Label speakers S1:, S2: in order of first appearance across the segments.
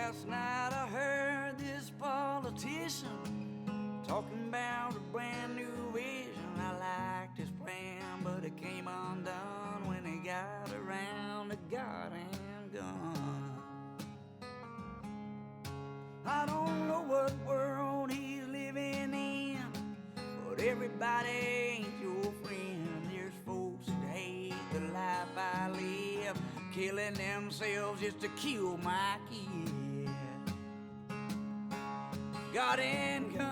S1: Last night I heard this politician talking about a brand new vision. I liked his plan, but it came undone when he got around to goddamn gun. I don't know what world he's living in, but everybody ain't your friend. There's folks that hate the life I live, killing themselves just to kill my kid. God and gun,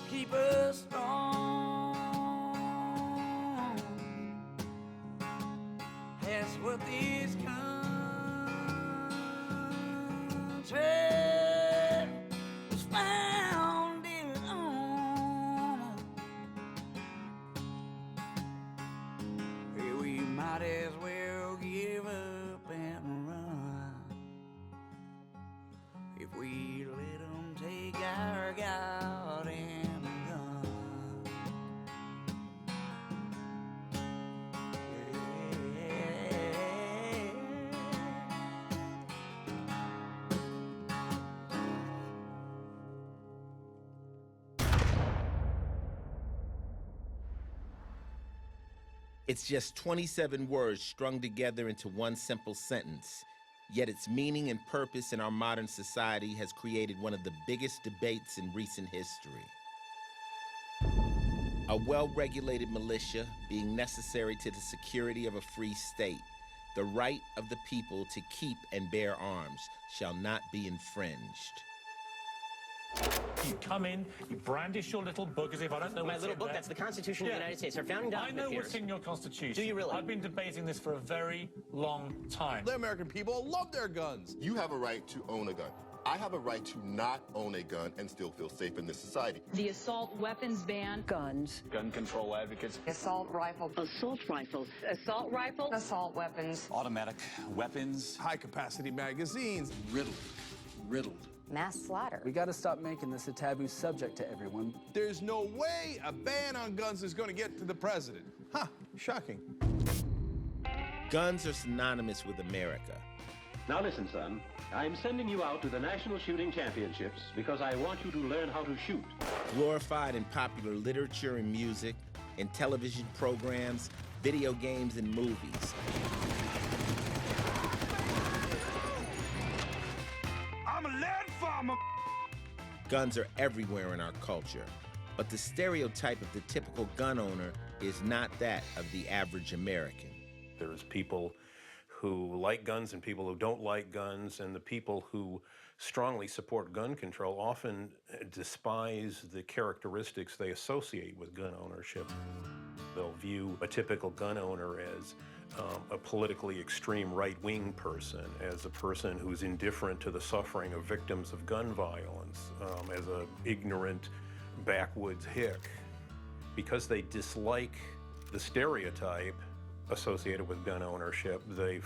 S1: keep us strong. That's what this country was founded on. We might as well give up and run if we let them take our goddamn gun. Yeah.
S2: It's just 27 words strung together into one simple sentence. Yet its meaning and purpose in our modern society has created one of the biggest debates in recent history. A well-regulated militia being necessary to the security of a free state. The right of the people to keep and bear arms shall not be infringed.
S3: You come in, you brandish your little book as if I don't know what's
S4: My little book,
S3: there.
S4: that's the Constitution of the United States, our founding document.
S3: I know
S4: Pierce.
S3: what's in your Constitution.
S4: Do you really?
S3: I've been debating this for a very long time.
S5: The American people love their guns.
S6: You have a right to own a gun. I have a right to not own a gun and still feel safe in this society.
S7: The assault weapons ban.
S8: Guns.
S9: Gun control advocates.
S8: Assault rifle.
S7: Assault rifles. Assault rifles.
S8: Assault weapons.
S9: Automatic weapons.
S5: High-capacity magazines.
S9: Riddled.
S8: Mass slaughter.
S10: We gotta stop making this a taboo subject to everyone.
S5: There's no way a ban on guns is gonna get to the president. Huh, shocking.
S2: Guns are synonymous with America.
S11: Now listen, son. I'm sending you out to the National Shooting Championships because I want you to learn how to shoot.
S2: Glorified in popular literature and music, in television programs, video games, and movies.
S1: I'm a lead farmer.
S2: Guns are everywhere in our culture, but the stereotype of the typical gun owner is not that of the average American.
S12: There's people who like guns and people who don't like guns, and the people who strongly support gun control often despise the characteristics they associate with gun ownership. They'll view a typical gun owner as a politically extreme right-wing person, as a person who's indifferent to the suffering of victims of gun violence, as an ignorant backwoods hick. Because they dislike the stereotype associated with gun ownership, they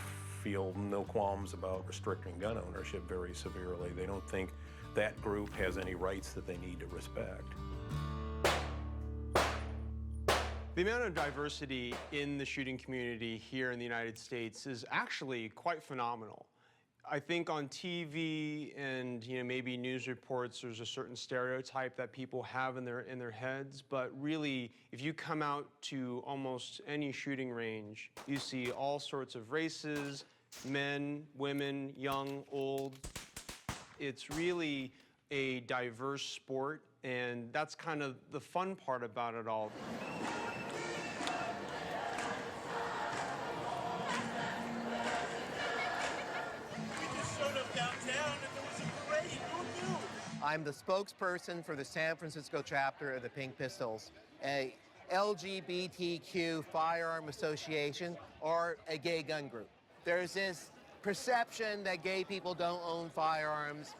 S12: feel no qualms about restricting gun ownership very severely. They don't think that group has any rights that they need to respect.
S13: The amount of diversity in the shooting community here in the United States is actually quite phenomenal. I think on TV and maybe news reports, there's a certain stereotype that people have in their heads, but really, if you come out to almost any shooting range, you see all sorts of races, men, women, young, old. It's really a diverse sport, and that's kind of the fun part about it all.
S14: I'm the spokesperson for the San Francisco chapter of the Pink Pistols, a LGBTQ firearm association or a gay gun group. There's this perception that gay people don't own firearms,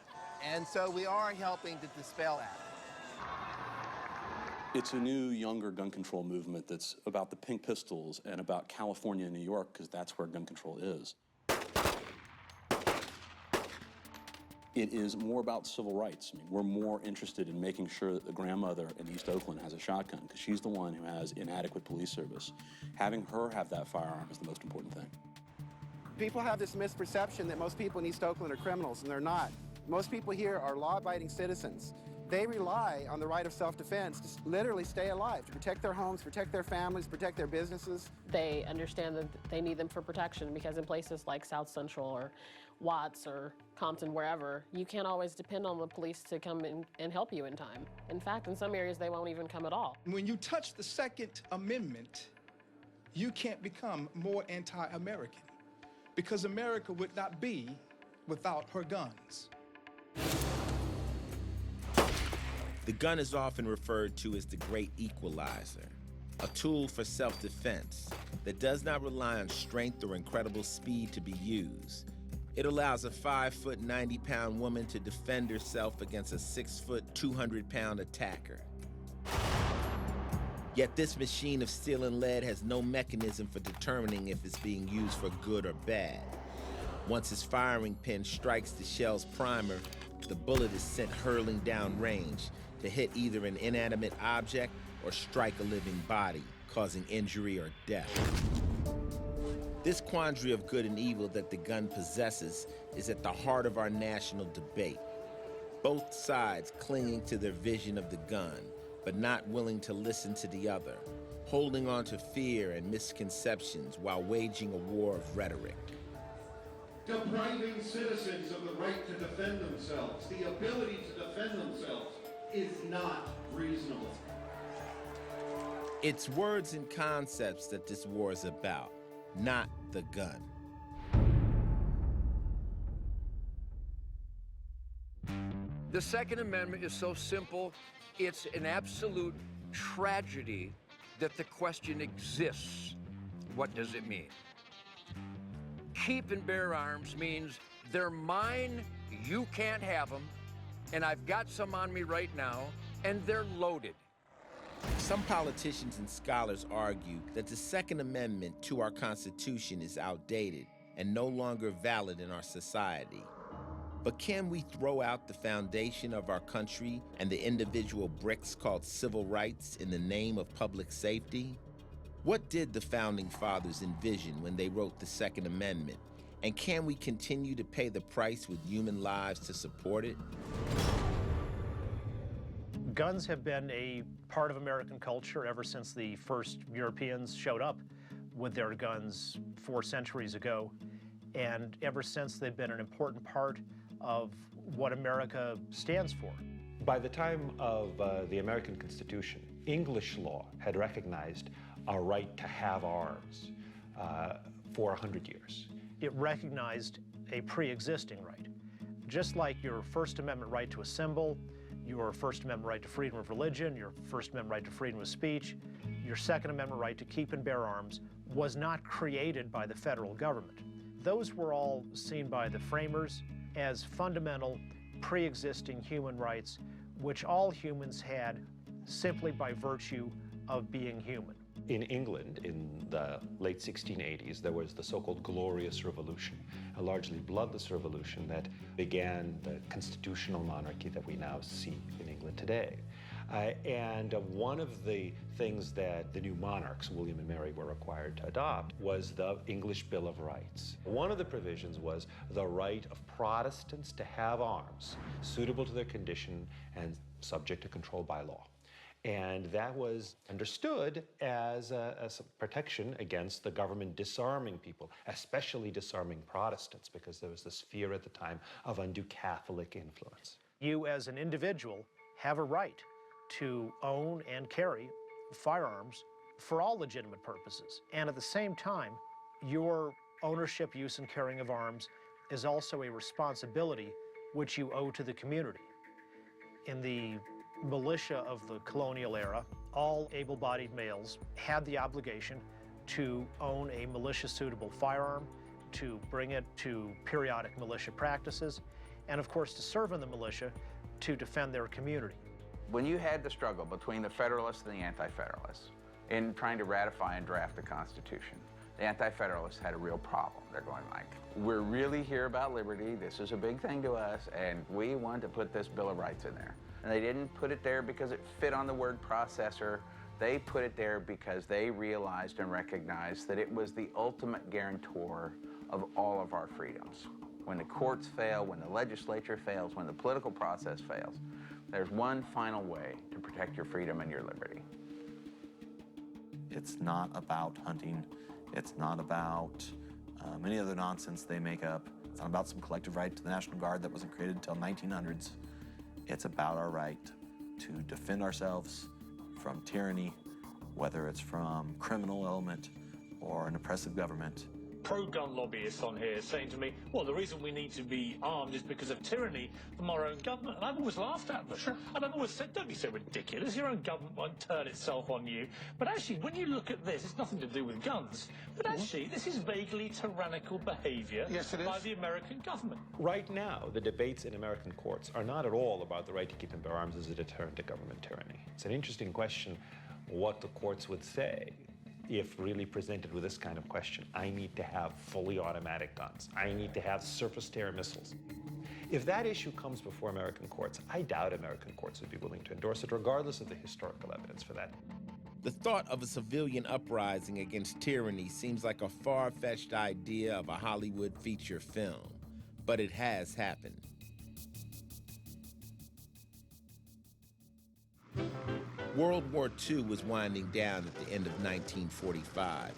S14: and so we are helping to dispel that.
S15: It's a new, younger gun control movement that's about the Pink Pistols and about California and New York, because that's where gun control is. It is more about civil rights. I mean, we're more interested in making sure that the grandmother in East Oakland has a shotgun because she's the one who has inadequate police service. Having her have that firearm is the most important thing.
S16: People have this misperception that most people in East Oakland are criminals, and they're not. Most people here are law-abiding citizens. They rely on the right of self-defense to literally stay alive, to protect their homes, protect their families, protect their businesses.
S17: They understand that they need them for protection because in places like South Central or Watts or Compton, wherever, you can't always depend on the police to come in and help you in time. In fact, in some areas, they won't even come at all.
S18: When you touch the Second Amendment, you can't become more anti-American because America would not be without her guns.
S2: The gun is often referred to as the great equalizer, a tool for self-defense that does not rely on strength or incredible speed to be used. It allows a 5-foot, 90-pound woman to defend herself against a 6-foot, 200-pound attacker. Yet this machine of steel and lead has no mechanism for determining if it's being used for good or bad. Once its firing pin strikes the shell's primer, the bullet is sent hurling down range to hit either an inanimate object or strike a living body, causing injury or death. This quandary of good and evil that the gun possesses is at the heart of our national debate. Both sides clinging to their vision of the gun, but not willing to listen to the other, holding on to fear and misconceptions while waging a war of rhetoric.
S19: Depriving citizens of the right to defend themselves, the ability to defend themselves, is not reasonable.
S2: It's words and concepts that this war is about, not the gun.
S20: The Second Amendment is so simple, it's an absolute tragedy that the question exists. What does it mean? Keep and bear arms means they're mine, you can't have them, and I've got some on me right now, and they're loaded.
S2: Some politicians and scholars argue that the Second Amendment to our Constitution is outdated and no longer valid in our society. But can we throw out the foundation of our country and the individual bricks called civil rights in the name of public safety? What did the Founding Fathers envision when they wrote the Second Amendment? And can we continue to pay the price with human lives to support it?
S21: Guns have been a part of American culture ever since the first Europeans showed up with their guns 4 centuries ago. And ever since, they've been an important part of what America stands for.
S22: By the time of the American Constitution, English law had recognized a right to have arms for 100 years.
S21: It recognized a pre-existing right. Just like your First Amendment right to assemble, your First Amendment right to freedom of religion, your First Amendment right to freedom of speech, your Second Amendment right to keep and bear arms was not created by the federal government. Those were all seen by the framers as fundamental, pre-existing human rights, which all humans had simply by virtue of being human.
S22: In England, in the late 1680s, there was the so-called Glorious Revolution, a largely bloodless revolution that began the constitutional monarchy that we now see in England today. And one of the things that the new monarchs, William and Mary, were required to adopt was the English Bill of Rights. One of the provisions was the right of Protestants to have arms suitable to their condition and subject to control by law. And that was understood as a protection against the government disarming people, especially disarming Protestants, because there was this fear at the time of undue Catholic influence.
S21: You as an individual have a right to own and carry firearms for all legitimate purposes. And at the same time, your ownership, use, and carrying of arms is also a responsibility which you owe to the community. In the militia of the colonial era, all able-bodied males had the obligation to own a militia-suitable firearm, to bring it to periodic militia practices, and of course to serve in the militia to defend their community.
S23: When you had the struggle between the Federalists and the Anti-Federalists in trying to ratify and draft the Constitution, The Anti-Federalists had a real problem. They're going like, we're really here about liberty. This is a big thing to us, and we want to put this Bill of Rights in there. And they didn't put it there because it fit on the word processor. They put it there because they realized and recognized that it was the ultimate guarantor of all of our freedoms. When the courts fail, when the legislature fails, when the political process fails, there's one final way to protect your freedom and your liberty.
S3: It's not about hunting. It's not about any other nonsense they make up. It's not about some collective right to the National Guard that wasn't created until 1900s. It's about our right to defend ourselves from tyranny, whether it's from criminal element or an oppressive government.
S4: Pro-gun lobbyists on here saying to me, well, the reason we need to be armed is because of tyranny from our own government. And I've always laughed at them. And I've always said, don't be so ridiculous. Your own government won't turn itself on you. But actually, when you look at this, it's nothing to do with guns. But actually, this is vaguely tyrannical behavior by the American government.
S22: Right now, the debates in American courts are not at all about the right to keep and bear arms as a deterrent to government tyranny. It's an interesting question what the courts would say if really presented with this kind of question. I need to have fully automatic guns. I need to have surface-to-air missiles. If that issue comes before American courts, I doubt American courts would be willing to endorse it, regardless of the historical evidence for that.
S2: The thought of a civilian uprising against tyranny seems like a far-fetched idea of a Hollywood feature film, but it has happened. World War II was winding down at the end of 1945,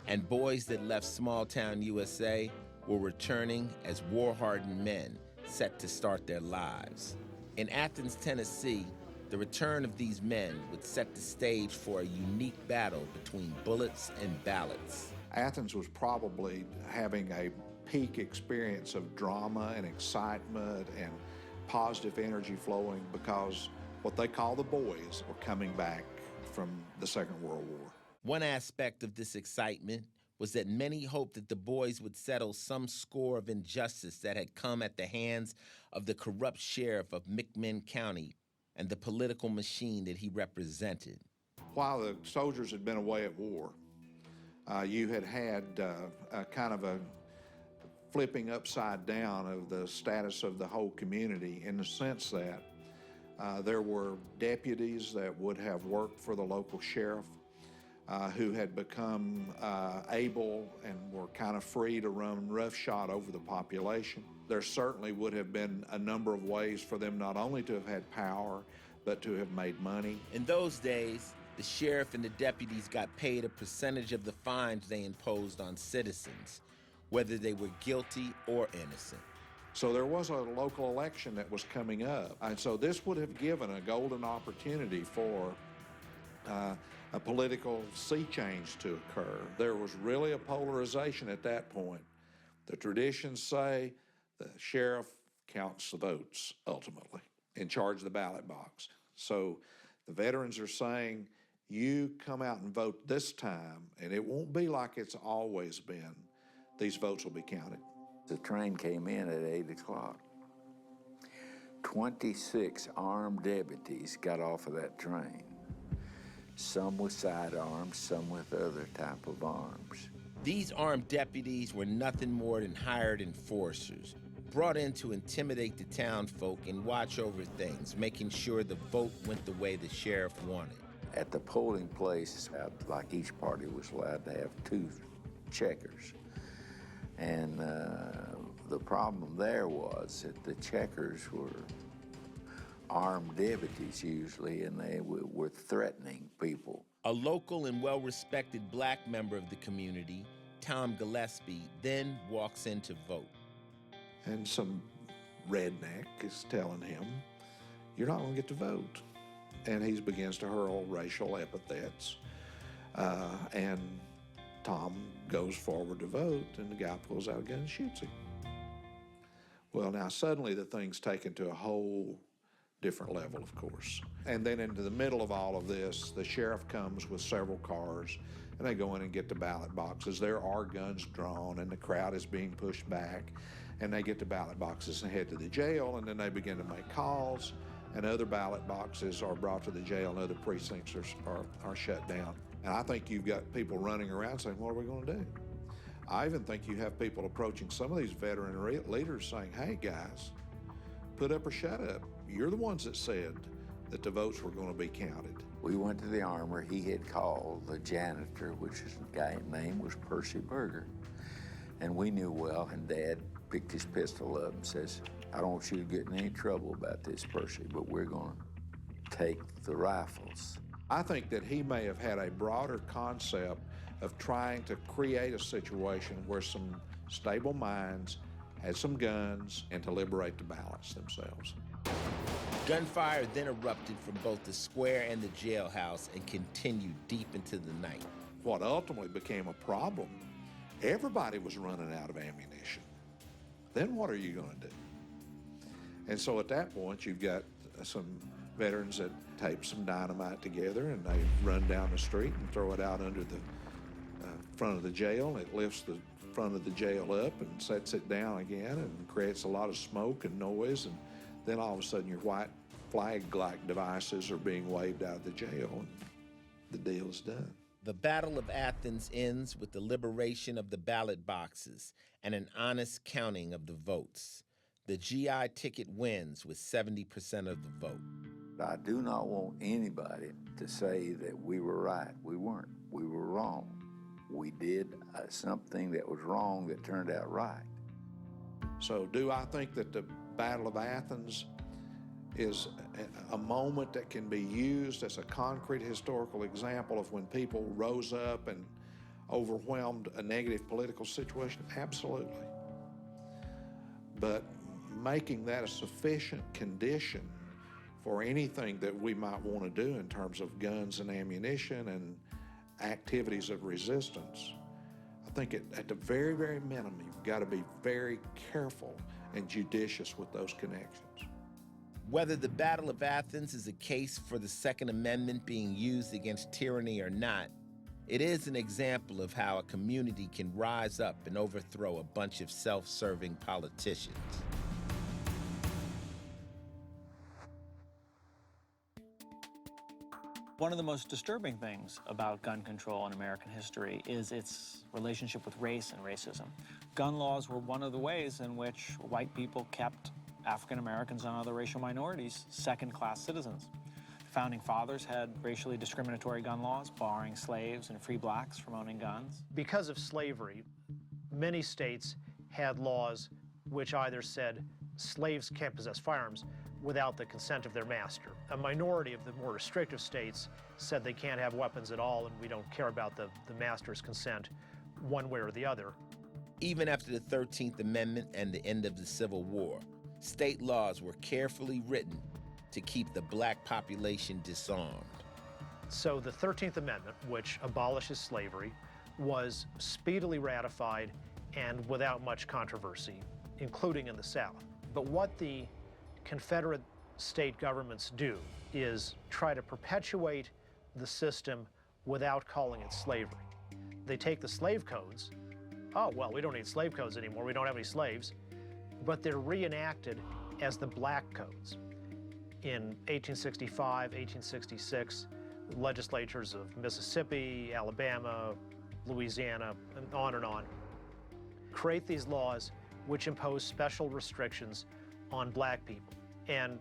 S2: and boys that left small-town USA were returning as war-hardened men set to start their lives. In Athens, Tennessee, the return of these men would set the stage for a unique battle between bullets and ballots.
S6: Athens was probably having a peak experience of drama and excitement and positive energy flowing because what they call the boys were coming back from the Second World War.
S2: One aspect of this excitement was that many hoped that the boys would settle some score of injustice that had come at the hands of the corrupt sheriff of McMinn County and the political machine that he represented.
S6: While the soldiers had been away at war, you had a kind of a flipping upside down of the status of the whole community in the sense that there were deputies that would have worked for the local sheriff who had become able and were kind of free to run roughshod over the population. There certainly would have been a number of ways for them not only to have had power, but to have made money.
S2: In those days, the sheriff and the deputies got paid a percentage of the fines they imposed on citizens, whether they were guilty or innocent.
S6: So there was a local election that was coming up. And so this would have given a golden opportunity for a political sea change to occur. There was really a polarization at that point. The traditions say the sheriff counts the votes ultimately, in charge of the ballot box. So the veterans are saying, you come out and vote this time, and it won't be like it's always been. These votes will be counted.
S24: The train came in at 8 o'clock. 26 armed deputies got off of that train. Some with sidearms, some with other type of arms.
S2: These armed deputies were nothing more than hired enforcers, brought in to intimidate the town folk and watch over things, making sure the vote went the way the sheriff wanted.
S24: At the polling place, like each party was allowed to have 2 checkers. And the problem there was that the checkers were armed deputies usually, and they were threatening people.
S2: A local and well-respected black member of the community, Tom Gillespie, then walks in to vote.
S6: And some redneck is telling him, you're not going to get to vote. And he begins to hurl racial epithets. And Tom goes forward to vote, and the guy pulls out a gun and shoots him. Well, now suddenly the thing's taken to a whole different level, of course. And then into the middle of all of this, the sheriff comes with several cars, and they go in and get the ballot boxes. There are guns drawn, and the crowd is being pushed back, and they get the ballot boxes and head to the jail, and then they begin to make calls, and other ballot boxes are brought to the jail, and other precincts are shut down. And I think you've got people running around saying, what are we going to do? I even think you have people approaching some of these veteran leaders saying, hey guys, put up or shut up. You're the ones that said that the votes were going to be counted.
S24: We went to the armor. He had called the janitor, which is a guy's name was Percy Berger. And we knew well, and Dad picked his pistol up and says, I don't want you to get in any trouble about this, Percy, but we're going to take the rifles.
S6: I think that he may have had a broader concept of trying to create a situation where some stable minds had some guns and to liberate the ballots themselves.
S2: Gunfire then erupted from both the square and the jailhouse and continued deep into the night.
S6: What ultimately became a problem, everybody was running out of ammunition. Then what are you going to do? And so at that point, you've got some veterans that tape some dynamite together and they run down the street and throw it out under the front of the jail, and it lifts the front of the jail up and sets it down again and creates a lot of smoke and noise, and then all of a sudden your white flag-like devices are being waved out of the jail and the deal is done.
S2: The Battle of Athens ends with the liberation of the ballot boxes and an honest counting of the votes. The GI ticket wins with 70% of the vote.
S24: I do not want anybody to say that we were right. We weren't. We were wrong. We did something that was wrong that turned out right.
S6: So do I think that the Battle of Athens is a moment that can be used as a concrete historical example of when people rose up and overwhelmed a negative political situation? Absolutely. But making that a sufficient condition for anything that we might want to do in terms of guns and ammunition and activities of resistance, I think at the very, very minimum, you've got to be very careful and judicious with those connections.
S2: Whether the Battle of Athens is a case for the Second Amendment being used against tyranny or not, it is an example of how a community can rise up and overthrow a bunch of self-serving politicians.
S7: One of the most disturbing things about gun control in American history is its relationship with race and racism. Gun laws were one of the ways in which white people kept African Americans and other racial minorities second-class citizens. The Founding Fathers had racially discriminatory gun laws, barring slaves and free blacks from owning guns.
S21: Because of slavery, many states had laws which either said slaves can't possess firearms without the consent of their master. A minority of the more restrictive states said they can't have weapons at all and we don't care about the master's consent one way or the other.
S2: Even after the 13th Amendment and the end of the Civil War, state laws were carefully written to keep the black population disarmed.
S21: So the 13th Amendment, which abolishes slavery, was speedily ratified and without much controversy, including in the South. But what the Confederate state governments do is try to perpetuate the system without calling it slavery. They take the slave codes. Oh, well, we don't need slave codes anymore. We don't have any slaves. But they're reenacted as the black codes. In 1865, 1866, legislatures of Mississippi, Alabama, Louisiana, and on, create these laws which impose special restrictions on black people. And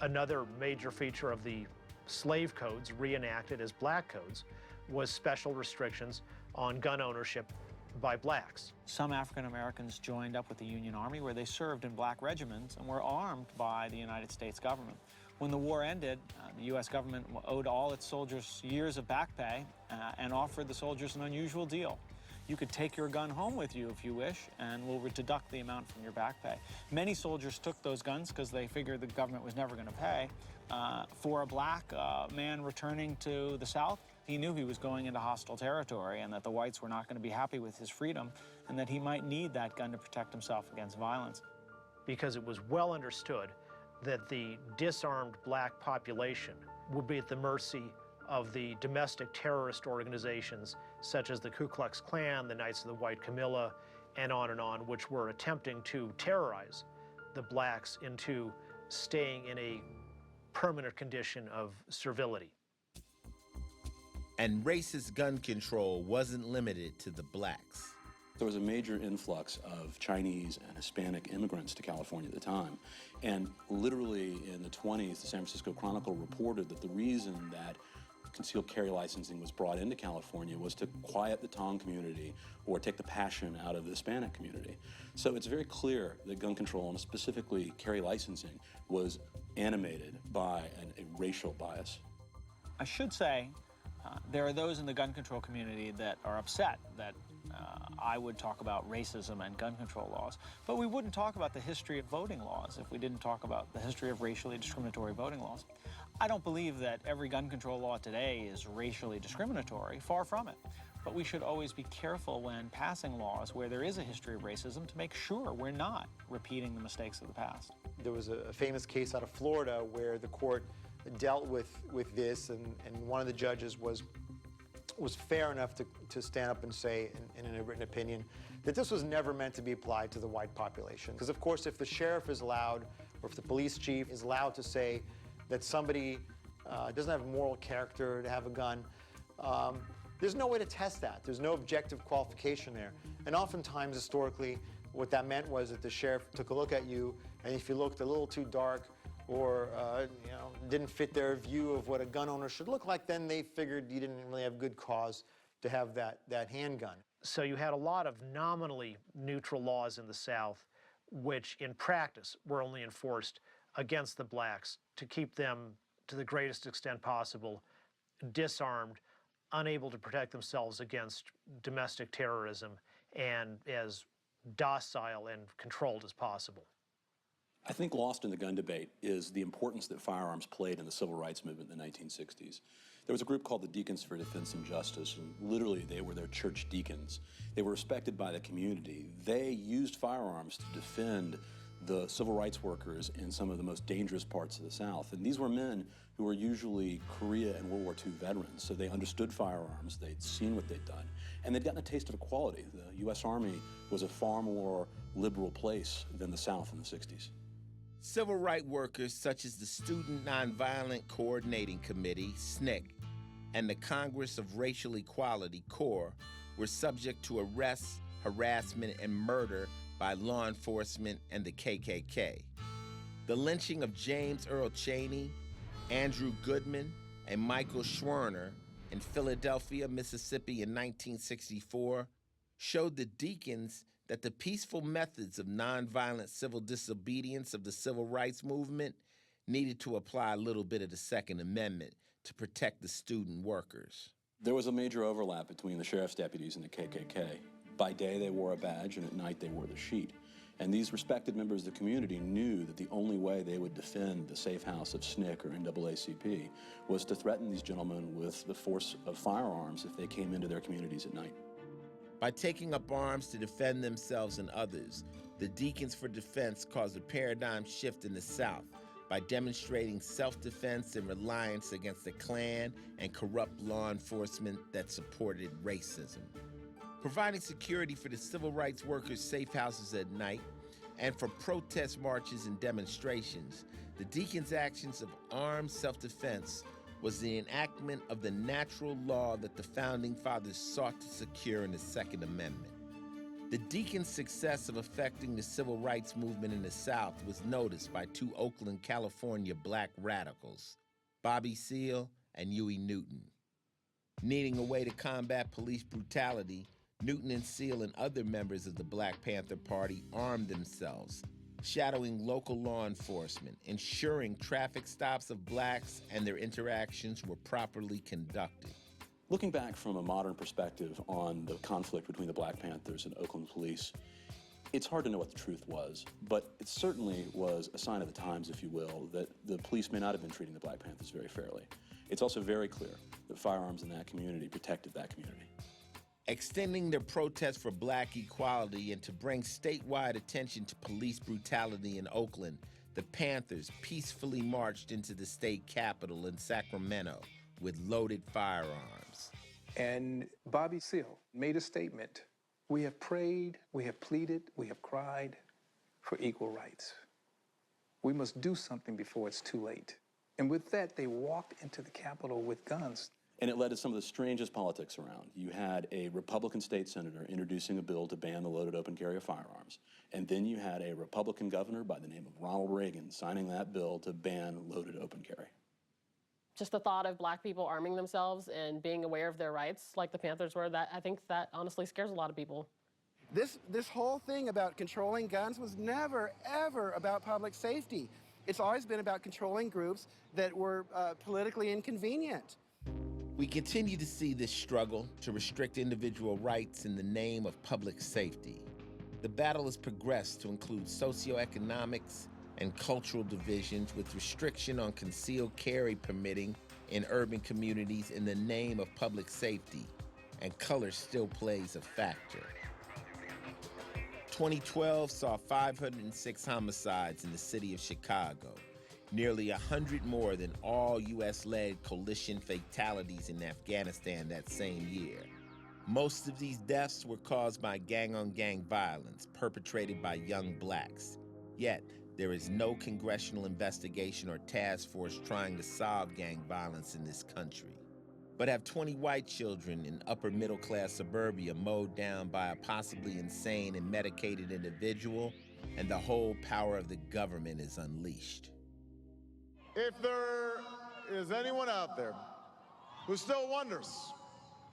S21: another major feature of the slave codes reenacted as black codes was special restrictions on gun ownership by blacks.
S7: Some African Americans joined up with the Union Army where they served in black regiments and were armed by the United States government. When the war ended, the U.S. government owed all its soldiers years of back pay and offered the soldiers an unusual deal. You could take your gun home with you if you wish, and we'll deduct the amount from your back pay. Many soldiers took those guns because they figured the government was never going to pay. For a black man returning to the South, he knew he was going into hostile territory and that the whites were not going to be happy with his freedom and that he might need that gun to protect himself against violence.
S21: Because it was well understood that the disarmed black population would be at the mercy of the domestic terrorist organizations such as the Ku Klux Klan, the Knights of the White Camilla, and on, which were attempting to terrorize the blacks into staying in a permanent condition of servility.
S2: And racist gun control wasn't limited to the blacks.
S15: There was a major influx of Chinese and Hispanic immigrants to California at the time. And literally in the 20s, the San Francisco Chronicle reported that the reason that concealed carry licensing was brought into California was to quiet the Tong community or take the passion out of the Hispanic community. So it's very clear that gun control, and specifically carry licensing, was animated by a racial bias.
S7: I should say there are those in the gun control community that are upset that I would talk about racism and gun control laws, but we wouldn't talk about the history of voting laws if we didn't talk about the history of racially discriminatory voting laws. I don't believe that every gun control law today is racially discriminatory, far from it. But we should always be careful when passing laws where there is a history of racism to make sure we're not repeating the mistakes of the past.
S5: There was a famous case out of Florida where the court dealt with this, and one of the judges was fair enough to stand up and say in a written opinion that this was never meant to be applied to the white population. Because of course, if the sheriff is allowed, or if the police chief is allowed to say that somebody doesn't have moral character to have a gun, there's no way to test that. There's no objective qualification there. And oftentimes, historically, what that meant was that the sheriff took a look at you, and if you looked a little too dark or didn't fit their view of what a gun owner should look like, then they figured you didn't really have good cause to have that handgun.
S21: So you had a lot of nominally neutral laws in the South, which in practice were only enforced against the blacks to keep them, to the greatest extent possible, disarmed, unable to protect themselves against domestic terrorism, and as docile and controlled as possible.
S15: I think lost in the gun debate is the importance that firearms played in the civil rights movement in the 1960s. There was a group called the Deacons for Defense and Justice, and literally they were their church deacons. They were respected by the community. They used firearms to defend the civil rights workers in some of the most dangerous parts of the South. And these were men who were usually Korea and World War II veterans, so they understood firearms, they'd seen what they'd done, and they'd gotten a taste of equality. The U.S. Army was a far more liberal place than the South in the 60s.
S2: Civil rights workers such as the Student Nonviolent Coordinating Committee, SNCC, and the Congress of Racial Equality, CORE, were subject to arrests, harassment, and murder by law enforcement and the KKK. The lynching of James Earl Chaney, Andrew Goodman, and Michael Schwerner in Philadelphia, Mississippi in 1964 showed the Deacons that the peaceful methods of nonviolent civil disobedience of the civil rights movement needed to apply a little bit of the Second Amendment to protect the student workers.
S15: There was a major overlap between the sheriff's deputies and the KKK. By day, they wore a badge, and at night, they wore the sheet. And these respected members of the community knew that the only way they would defend the safe house of SNCC or NAACP was to threaten these gentlemen with the force of firearms if they came into their communities at night.
S2: By taking up arms to defend themselves and others, the Deacons for Defense caused a paradigm shift in the South by demonstrating self-defense and reliance against the Klan and corrupt law enforcement that supported racism. Providing security for the civil rights workers' safe houses at night and for protest marches and demonstrations, the Deacons' actions of armed self-defense was the enactment of the natural law that the Founding Fathers sought to secure in the Second Amendment. The Deacons' success of affecting the civil rights movement in the South was noticed by two Oakland, California black radicals, Bobby Seale and Huey Newton. Needing a way to combat police brutality, Newton and Seale and other members of the Black Panther Party armed themselves, shadowing local law enforcement, ensuring traffic stops of blacks and their interactions were properly conducted.
S15: Looking back from a modern perspective on the conflict between the Black Panthers and Oakland police, it's hard to know what the truth was, but it certainly was a sign of the times, if you will, that the police may not have been treating the Black Panthers very fairly. It's also very clear that firearms in that community protected that community.
S2: Extending their protest for black equality and to bring statewide attention to police brutality in Oakland, the Panthers peacefully marched into the state capitol in Sacramento with loaded firearms.
S8: And Bobby Seale made a statement. We have prayed, we have pleaded, we have cried for equal rights. We must do something before it's too late. And with that, they walked into the Capitol with guns.
S15: And it led to some of the strangest politics around. You had a Republican state senator introducing a bill to ban the loaded open carry of firearms. And then you had a Republican governor by the name of Ronald Reagan signing that bill to ban loaded open carry.
S17: Just the thought of black people arming themselves and being aware of their rights, like the Panthers were, I think that honestly scares a lot of people.
S16: This whole thing about controlling guns was never, ever about public safety. It's always been about controlling groups that were politically inconvenient.
S2: We continue to see this struggle to restrict individual rights in the name of public safety. The battle has progressed to include socioeconomics and cultural divisions with restriction on concealed carry permitting in urban communities in the name of public safety, and color still plays a factor. 2012 saw 506 homicides in the city of Chicago, nearly 100 more than all U.S.-led coalition fatalities in Afghanistan that same year. Most of these deaths were caused by gang-on-gang violence perpetrated by young blacks. Yet, there is no congressional investigation or task force trying to solve gang violence in this country. But have 20 white children in upper-middle-class suburbia mowed down by a possibly insane and medicated individual, and the whole power of the government is unleashed.
S1: If there is anyone out there who still wonders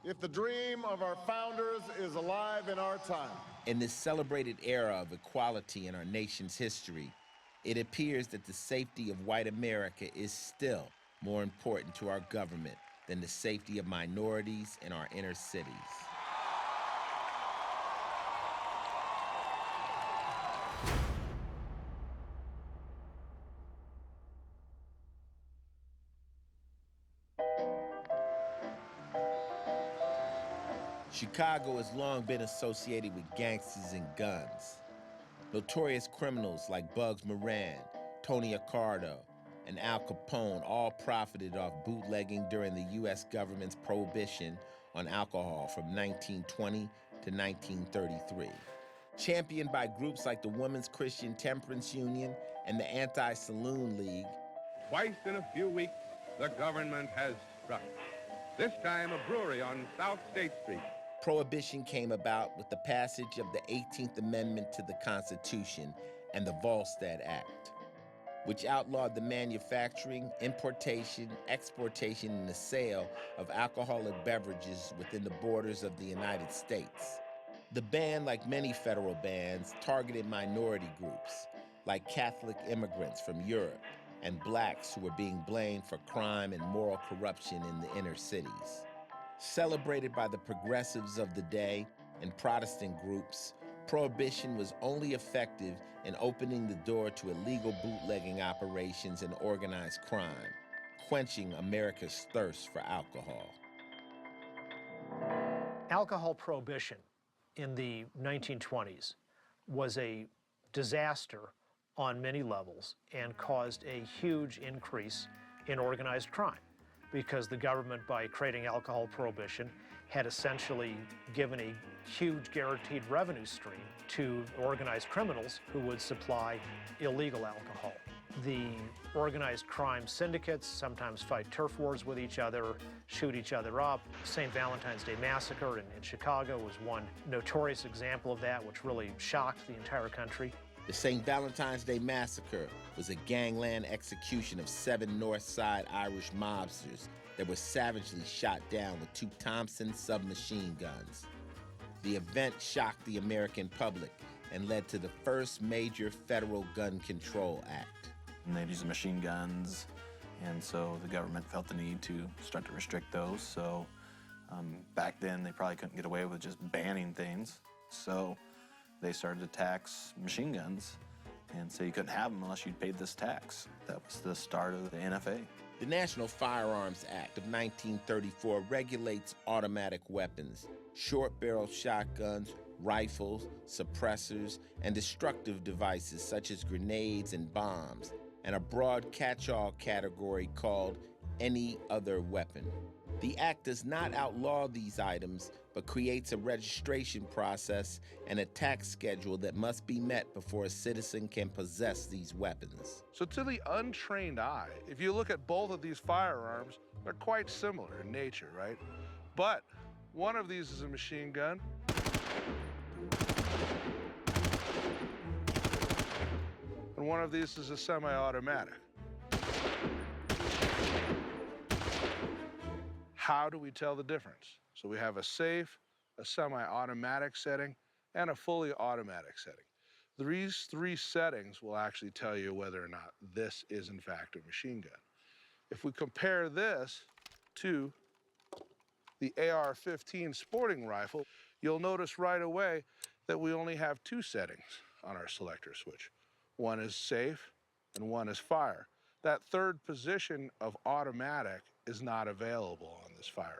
S1: if the dream of our founders is alive in our time.
S2: In this celebrated era of equality in our nation's history, it appears that the safety of white America is still more important to our government than the safety of minorities in our inner cities. Chicago has long been associated with gangsters and guns. Notorious criminals like Bugs Moran, Tony Accardo, and Al Capone all profited off bootlegging during the U.S. government's prohibition on alcohol from 1920 to 1933. Championed by groups like the Women's Christian Temperance Union and the Anti-Saloon League.
S9: Twice in a few weeks, the government has struck. This time a brewery on South State Street.
S2: Prohibition came about with the passage of the 18th Amendment to the Constitution and the Volstead Act, which outlawed the manufacturing, importation, exportation, and the sale of alcoholic beverages within the borders of the United States. The ban, like many federal bans, targeted minority groups, like Catholic immigrants from Europe and blacks who were being blamed for crime and moral corruption in the inner cities. Celebrated by the progressives of the day and Protestant groups, Prohibition was only effective in opening the door to illegal bootlegging operations and organized crime, quenching America's thirst for alcohol.
S21: Alcohol prohibition in the 1920s was a disaster on many levels and caused a huge increase in organized crime, because the government, by creating alcohol prohibition, had essentially given a huge guaranteed revenue stream to organized criminals who would supply illegal alcohol. The organized crime syndicates sometimes fight turf wars with each other, shoot each other up. St. Valentine's Day Massacre in Chicago was one notorious example of that, which really shocked the entire country.
S2: The St. Valentine's Day Massacre was a gangland execution of 7 North Side Irish mobsters that were savagely shot down with 2 Thompson submachine guns. The event shocked the American public and led to the first major federal gun control act.
S3: And they'd use the machine guns, and so the government felt the need to start to restrict those. So back then, they probably couldn't get away with just banning things. So they started to tax machine guns and say you couldn't have them unless you'd paid this tax. That was the start of the NFA.
S2: The National Firearms Act of 1934 regulates automatic weapons, short-barrel shotguns, rifles, suppressors, and destructive devices such as grenades and bombs, and a broad catch-all category called any other weapon. The act does not outlaw these items, but creates a registration process and a tax schedule that must be met before a citizen can possess these weapons.
S10: So to the untrained eye, if you look at both of these firearms,
S9: They're quite similar in nature, right? But one of these is a machine gun, and one of these is a semi-automatic. How do we tell the difference? So we have a safe, a semi-automatic setting, and a fully automatic setting. These three settings will actually tell you whether or not this is in fact a machine gun. If we compare this to the AR-15 sporting rifle, you'll notice right away that we only have two settings on our selector switch. One is safe and one is fire. That third position of automatic is not available on this firearm.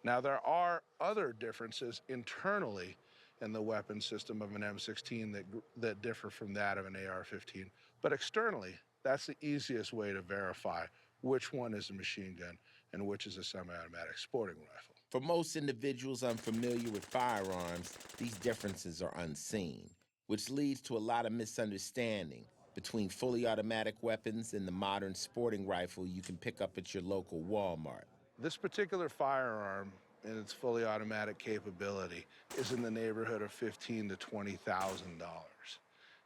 S9: Now, there are other differences internally in the weapon system of an M16 that differ from that of an AR-15, but externally, that's the easiest way to verify which one is a machine gun and which is a semi-automatic sporting rifle.
S2: For most individuals unfamiliar with firearms, these differences are unseen, which leads to a lot of misunderstanding between fully automatic weapons and the modern sporting rifle you can pick up at your local Walmart.
S9: This particular firearm and its fully automatic capability is in the neighborhood of $15,000 to $20,000.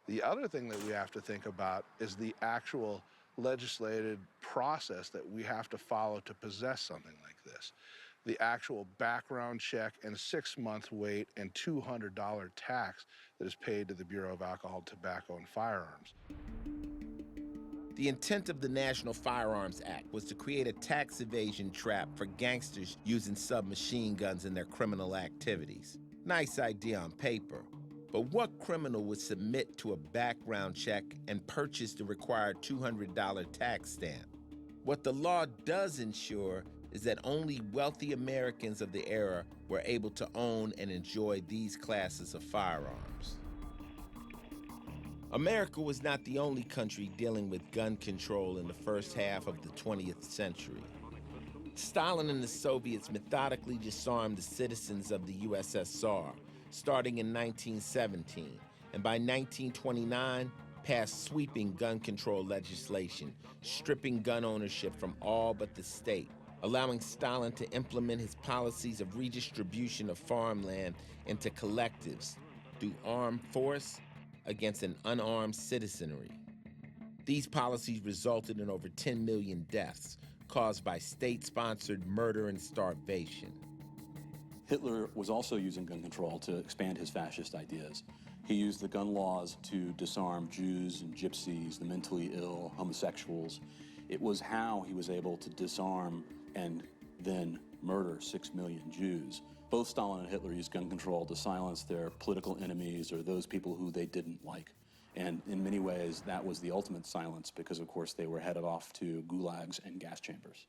S9: The other thing that we have to think about is the actual legislated process that we have to follow to possess something like this. The actual background check and 6-month wait and $200 tax that is paid to the Bureau of Alcohol, Tobacco, and Firearms.
S2: The intent of the National Firearms Act was to create a tax evasion trap for gangsters using submachine guns in their criminal activities. Nice idea on paper, but what criminal would submit to a background check and purchase the required $200 tax stamp? What the law does ensure is that only wealthy Americans of the era were able to own and enjoy these classes of firearms. America was not the only country dealing with gun control in the first half of the 20th century. Stalin and the Soviets methodically disarmed the citizens of the USSR, starting in 1917, and by 1929, passed sweeping gun control legislation, stripping gun ownership from all but the state, allowing Stalin to implement his policies of redistribution of farmland into collectives through armed force against an unarmed citizenry. These policies resulted in over 10 million deaths caused by state-sponsored murder and starvation.
S15: Hitler was also using gun control to expand his fascist ideas. He used the gun laws to disarm Jews and gypsies, the mentally ill, homosexuals. It was how he was able to disarm and then murder 6 million Jews. Both Stalin and Hitler used gun control to silence their political enemies or those people who they didn't like. And in many ways, that was the ultimate silence because, of course, they were headed off to gulags and gas chambers.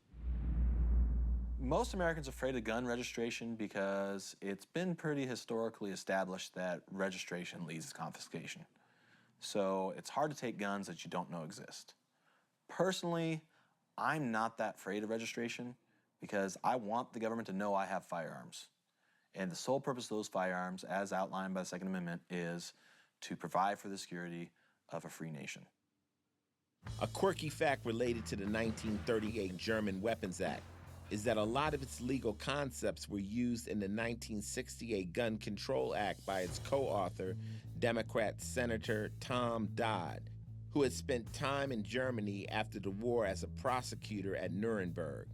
S3: Most Americans are afraid of gun registration because it's been pretty historically established that registration leads to confiscation. So it's hard to take guns that you don't know exist. Personally, I'm not that afraid of registration because I want the government to know I have firearms. And the sole purpose of those firearms, as outlined by the Second Amendment, is to provide for the security of a free nation.
S2: A quirky fact related to the 1938 German Weapons Act is that a lot of its legal concepts were used in the 1968 Gun Control Act by its co-author, Democrat Senator Tom Dodd, who had spent time in Germany after the war as a prosecutor at Nuremberg.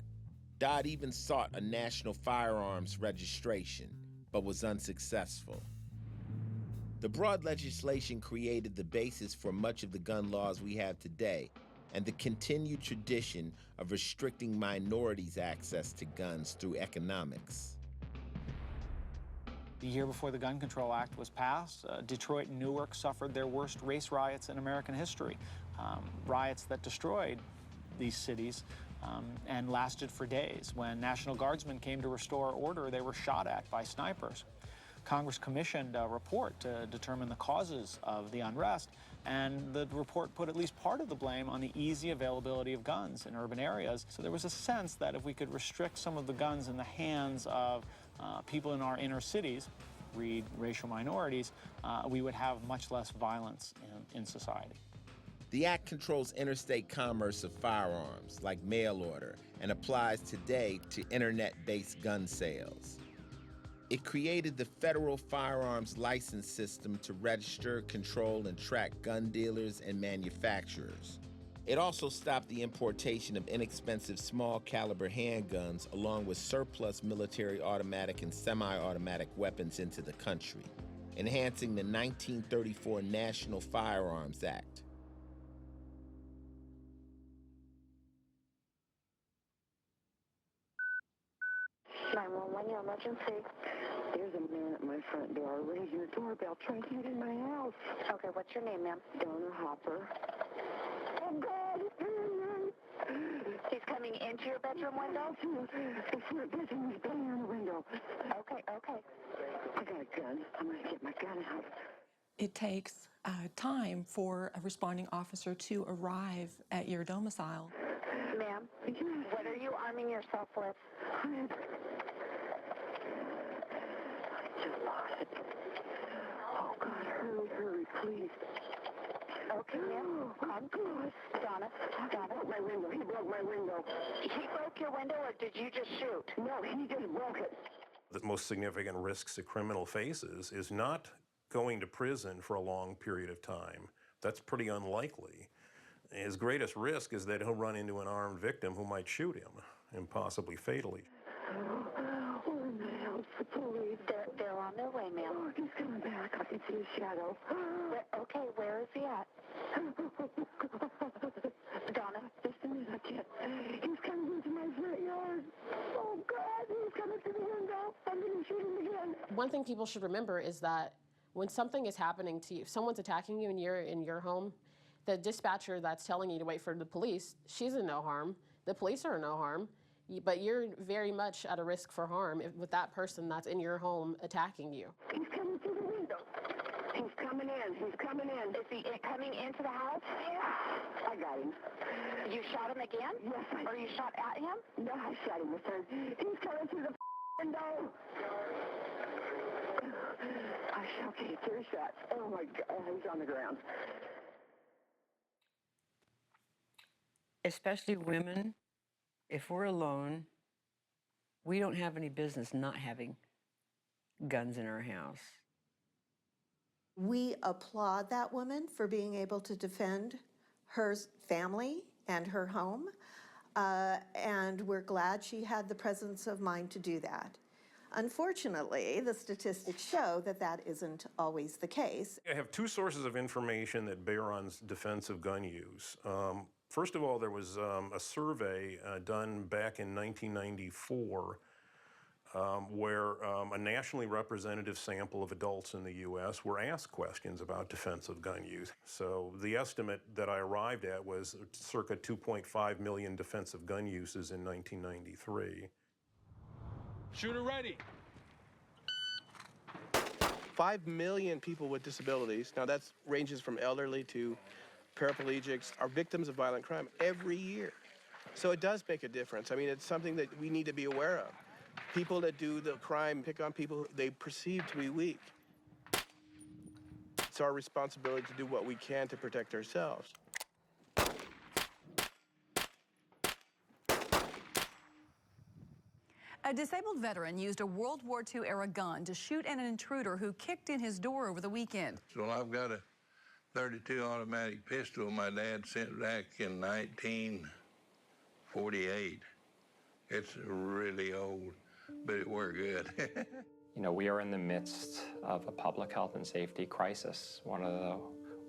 S2: Dodd even sought a national firearms registration, but was unsuccessful. The broad legislation created the basis for much of the gun laws we have today, and the continued tradition of restricting minorities' access to guns through economics.
S7: The year before the Gun Control Act was passed, Detroit and Newark suffered their worst race riots in American history. Riots that destroyed these cities and lasted for days. When National Guardsmen came to restore order, they were shot at by snipers. Congress commissioned a report to determine the causes of the unrest, and the report put at least part of the blame on the easy availability of guns in urban areas. So there was a sense that if we could restrict some of the guns in the hands of people in our inner cities, read racial minorities, we would have much less violence in society.
S2: The act controls interstate commerce of firearms, like mail order, and applies today to internet-based gun sales. It created the federal firearms license system to register, control, and track gun dealers and manufacturers. It also stopped the importation of inexpensive small-caliber handguns along with surplus military automatic and semi-automatic weapons into the country, enhancing the 1934 National Firearms Act.
S10: Your emergency. There's a man at my front door raising the doorbell trying to get in my house. Okay, what's your name, ma'am? Donna Hopper. Oh, God! He's coming into your bedroom window? It's your bedroom. He's banging on the window. Okay. I got a gun. I'm going to get my gun out.
S11: It takes time for a responding officer to arrive at your domicile.
S10: Ma'am, what are you arming yourself with? Oh, God, hurry, please. Okay, ma'am. I'm good. Donna. My window. He broke my window. He broke your window, or did you just shoot? No, he just broke it.
S12: The most significant risks a criminal faces is not going to prison for a long period of time. That's pretty unlikely. His greatest risk is that he'll run into an armed victim who might shoot him, and possibly fatally.
S10: Where in the hell's the police? They're on their way, ma'am. Oh, he's coming back. I can see his shadow. Where is he at? Donna, just a minute, kid. He's coming into my front yard. Oh, God, he's coming through the window. I'm going to shoot him again.
S17: One thing people should remember is that when something is happening to you, if someone's attacking you and you're in your home, the dispatcher that's telling you to wait for the police, she's in no harm. The police are in no harm. But you're very much at a risk for harm with that person that's in your home attacking you.
S10: He's coming through the window. He's coming in. Is he coming into the house? Yeah. I got him. You shot him again? Yes. Or you shot at him? No, I shot him the third. He's coming through the window. I shot 3 shots. Oh, my God. He's on the ground.
S13: Especially women. If we're alone, we don't have any business not having guns in our house.
S25: We applaud that woman for being able to defend her family and her home, and we're glad she had the presence of mind to do that. Unfortunately, the statistics show that that isn't always the case.
S12: I have 2 sources of information that bear on defense of gun use. First of all, there was a survey done back in 1994 where a nationally representative sample of adults in the U.S. were asked questions about defensive gun use. So the estimate that I arrived at was circa 2.5 million defensive gun uses in 1993.
S26: Shooter ready.
S27: 5 million people with disabilities, now that ranges from elderly to paraplegics, are victims of violent crime every year. So it does make a difference. I mean, it's something that we need to be aware of. People that do the crime pick on people they perceive to be weak. It's our responsibility to do what we can to protect ourselves.
S28: A disabled veteran used a World War II-era gun to shoot at an intruder who kicked in his door over the weekend.
S29: Well, I've got a .32 automatic pistol my dad sent back in 1948. It's really old, but it worked good.
S22: You know, we are in the midst of a public health and safety crisis, one of the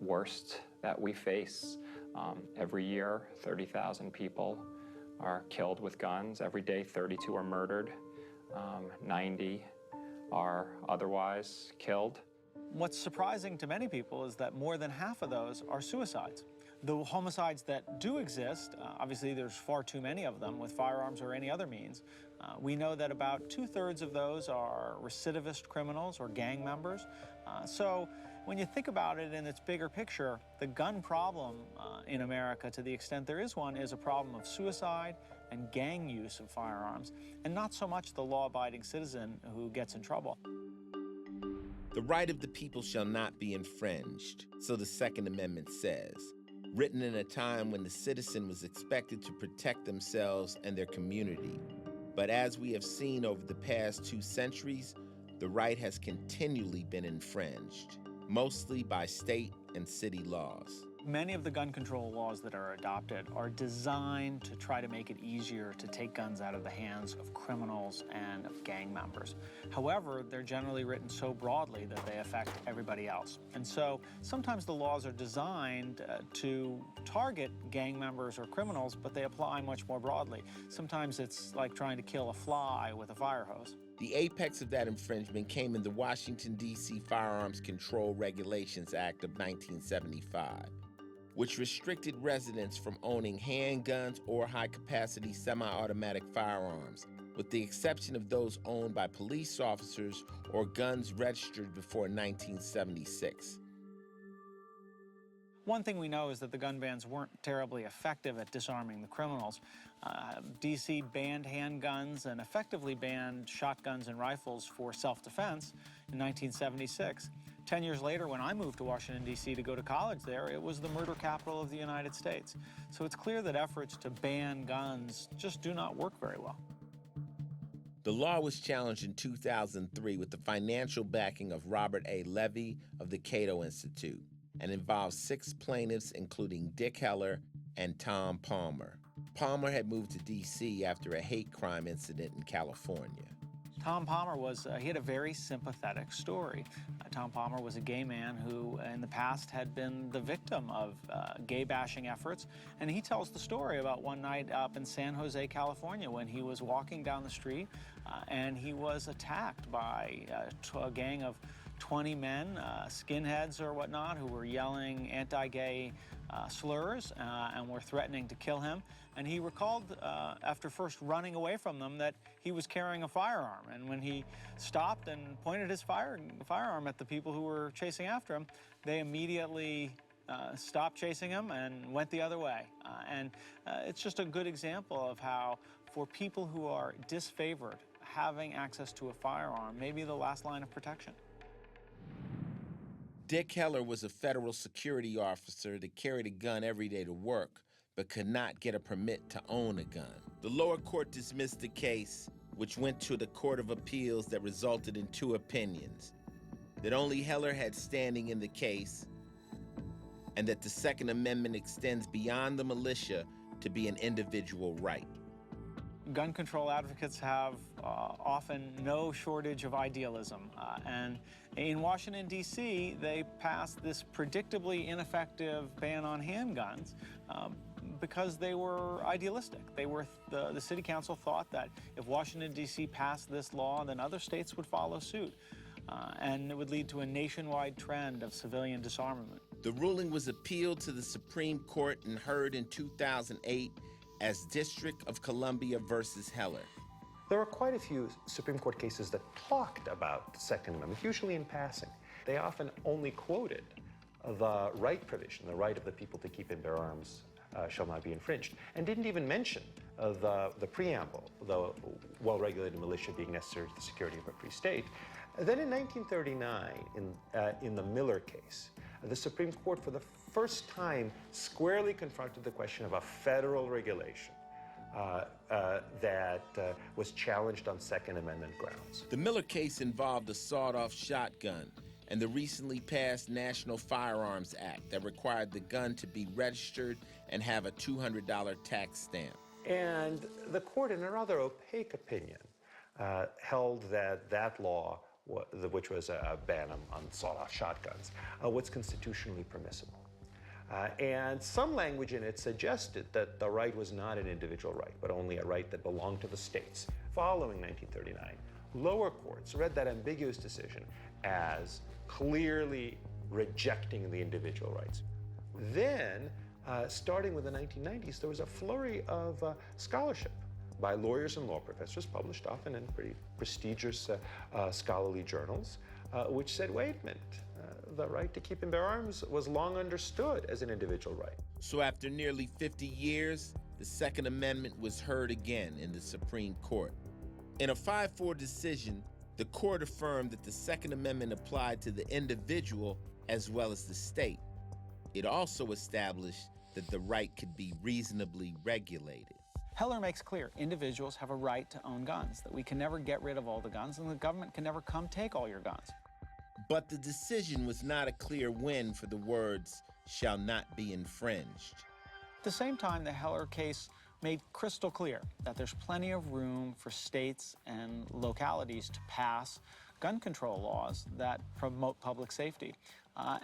S22: worst that we face. Every year, 30,000 people are killed with guns. Every day, 32 are murdered. 90 are otherwise killed.
S7: What's surprising to many people is that more than half of those are suicides. The homicides that do exist, obviously there's far too many of them with firearms or any other means. We know that about 2/3 of those are recidivist criminals or gang members. So when you think about it in its bigger picture, the gun problem in America, to the extent there is one, is a problem of suicide and gang use of firearms, and not so much the law-abiding citizen who gets in trouble.
S2: The right of the people shall not be infringed, so the Second Amendment says. written in a time when the citizen was expected to protect themselves and their community. But as we have seen over the past 2 centuries, the right has continually been infringed, mostly by state and city laws.
S7: Many of the gun control laws that are adopted are designed to try to make it easier to take guns out of the hands of criminals and of gang members. However, they're generally written so broadly that they affect everybody else. And so sometimes the laws are designed to target gang members or criminals, but they apply much more broadly. Sometimes it's like trying to kill a fly with a fire hose.
S2: The apex of that infringement came in the Washington, D.C. Firearms Control Regulations Act of 1975, which restricted residents from owning handguns or high-capacity semi-automatic firearms, with the exception of those owned by police officers or guns registered before 1976.
S7: One thing we know is that the gun bans weren't terribly effective at disarming the criminals. D.C. banned handguns and effectively banned shotguns and rifles for self-defense in 1976. 10 years later, when I moved to Washington, D.C. to go to college there, it was the murder capital of the United States. So it's clear that efforts to ban guns just do not work very well.
S2: The law was challenged in 2003 with the financial backing of Robert A. Levy of the Cato Institute and involved 6 plaintiffs, including Dick Heller and Tom Palmer. Palmer had moved to D.C. after a hate crime incident in California.
S7: Tom Palmer he had a very sympathetic story. Tom Palmer was a gay man who in the past had been the victim of gay bashing efforts, and he tells the story about one night up in San Jose, California, when he was walking down the street and he was attacked by a gang of 20 men, skinheads or whatnot, who were yelling anti-gay slurs and were threatening to kill him. And he recalled, after first running away from them, that he was carrying a firearm. And when he stopped and pointed his firearm at the people who were chasing after him, they immediately stopped chasing him and went the other way. It's just a good example of how, for people who are disfavored, having access to a firearm may be the last line of protection.
S2: Dick Heller was a federal security officer that carried a gun every day to work, but could not get a permit to own a gun. The lower court dismissed the case, which went to the Court of Appeals that resulted in 2 opinions: that only Heller had standing in the case, and that the Second Amendment extends beyond the militia to be an individual right.
S7: Gun control advocates have often no shortage of idealism. And in Washington, D.C., they passed this predictably ineffective ban on handguns because they were idealistic. The city council thought that if Washington, D.C. passed this law, then other states would follow suit. And it would lead to a nationwide trend of civilian disarmament.
S2: The ruling was appealed to the Supreme Court and heard in 2008 as District of Columbia versus Heller.
S22: There are quite a few Supreme Court cases that talked about the Second Amendment, usually in passing. They often only quoted the right provision, the right of the people to keep and bear arms shall not be infringed, and didn't even mention the preamble, the well-regulated militia being necessary to the security of a free state. Then in 1939, in the Miller case, the Supreme Court for the first time squarely confronted the question of a federal regulation that was challenged on Second Amendment grounds.
S2: The Miller case involved a sawed-off shotgun and the recently passed National Firearms Act that required the gun to be registered and have a $200 tax stamp.
S22: And the court, in a rather opaque opinion, held that that law, which was a ban on sawed-off shotguns, was constitutionally permissible. And some language in it suggested that the right was not an individual right, but only a right that belonged to the states. Following 1939, lower courts read that ambiguous decision as clearly rejecting the individual rights. Then, starting with the 1990s, there was a flurry of scholarship by lawyers and law professors, published often in pretty prestigious scholarly journals, which said, wait a minute, the right to keep and bear arms was long understood as an individual right.
S2: So after nearly 50 years, the Second Amendment was heard again in the Supreme Court. In a 5-4 decision, the court affirmed that the Second Amendment applied to the individual as well as the state. It also established that the right could be reasonably regulated.
S7: Heller makes clear individuals have a right to own guns, that we can never get rid of all the guns, and the government can never come take all your guns.
S2: But the decision was not a clear win for the words, shall not be infringed.
S7: At the same time, the Heller case made crystal clear that there's plenty of room for states and localities to pass gun control laws that promote public safety.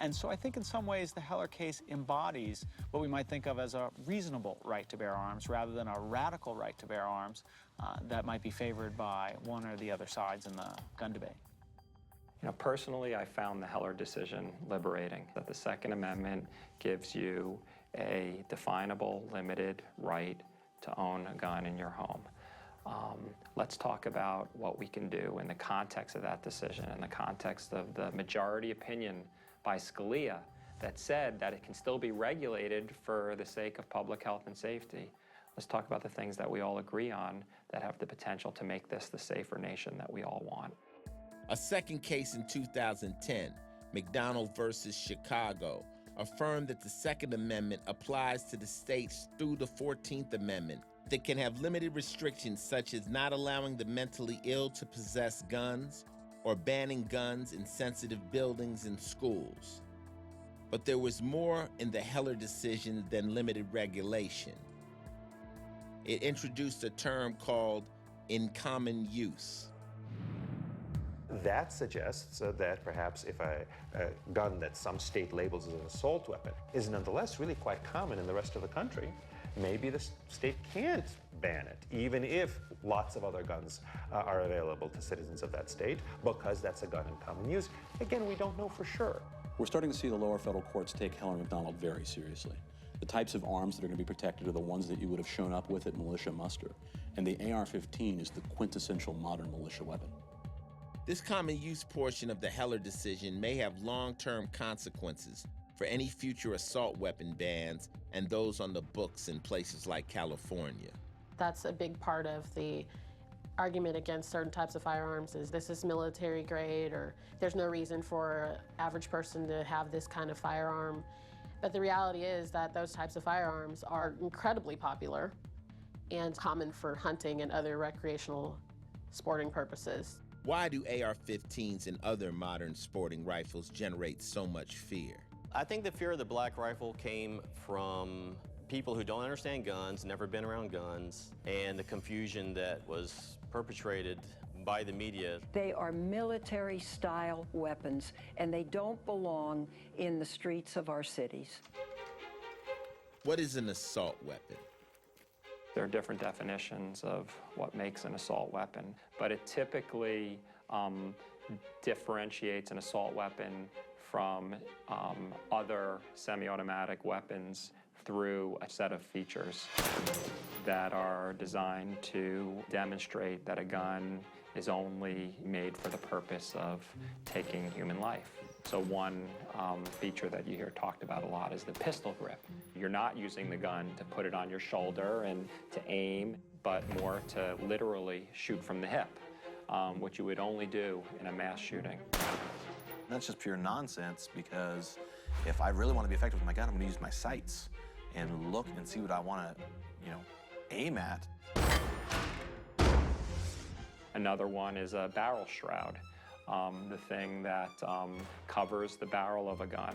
S7: And so I think in some ways the Heller case embodies what we might think of as a reasonable right to bear arms rather than a radical right to bear arms that might be favored by one or the other sides in the gun debate.
S4: You know, personally, I found the Heller decision liberating, that the Second Amendment gives you a definable, limited right to own a gun in your home. Let's talk about what we can do in the context of that decision, in the context of the majority opinion by Scalia that said that it can still be regulated for the sake of public health and safety. Let's talk about the things that we all agree on that have the potential to make this the safer nation that we all want.
S2: A second case in 2010, McDonald versus Chicago, affirmed that the Second Amendment applies to the states through the 14th Amendment that can have limited restrictions such as not allowing the mentally ill to possess guns or banning guns in sensitive buildings and schools. But there was more in the Heller decision than limited regulation. It introduced a term called in common use.
S22: That suggests that perhaps if a gun that some state labels as an assault weapon is nonetheless really quite common in the rest of the country, maybe the state can't ban it, even if lots of other guns are available to citizens of that state, because that's a gun in common use. Again, we don't know for sure.
S15: We're starting to see the lower federal courts take Heller and McDonald very seriously. The types of arms that are going to be protected are the ones that you would have shown up with at militia muster. And the AR-15 is the quintessential modern militia weapon.
S2: This common use portion of the Heller decision may have long-term consequences for any future assault weapon bans and those on the books in places like California.
S17: That's a big part of the argument against certain types of firearms is this is military grade, or there's no reason for an average person to have this kind of firearm. But the reality is that those types of firearms are incredibly popular and common for hunting and other recreational sporting purposes.
S2: Why do AR-15s and other modern sporting rifles generate so much fear?
S5: I think the fear of the black rifle came from people who don't understand guns, never been around guns, and the confusion that was perpetrated by the media.
S6: They are military-style weapons, and they don't belong in the streets of our cities.
S2: What is an assault weapon?
S4: There are different definitions of what makes an assault weapon, but it typically differentiates an assault weapon from other semi-automatic weapons through a set of features that are designed to demonstrate that a gun is only made for the purpose of taking human life. So one feature that you hear talked about a lot is the pistol grip. You're not using the gun to put it on your shoulder and to aim, but more to literally shoot from the hip, which you would only do in a mass shooting.
S3: That's just pure nonsense, because if I really want to be effective with my gun, I'm going to use my sights and look and see what I want to, aim at.
S4: Another one is a barrel shroud, the thing that covers the barrel of a gun.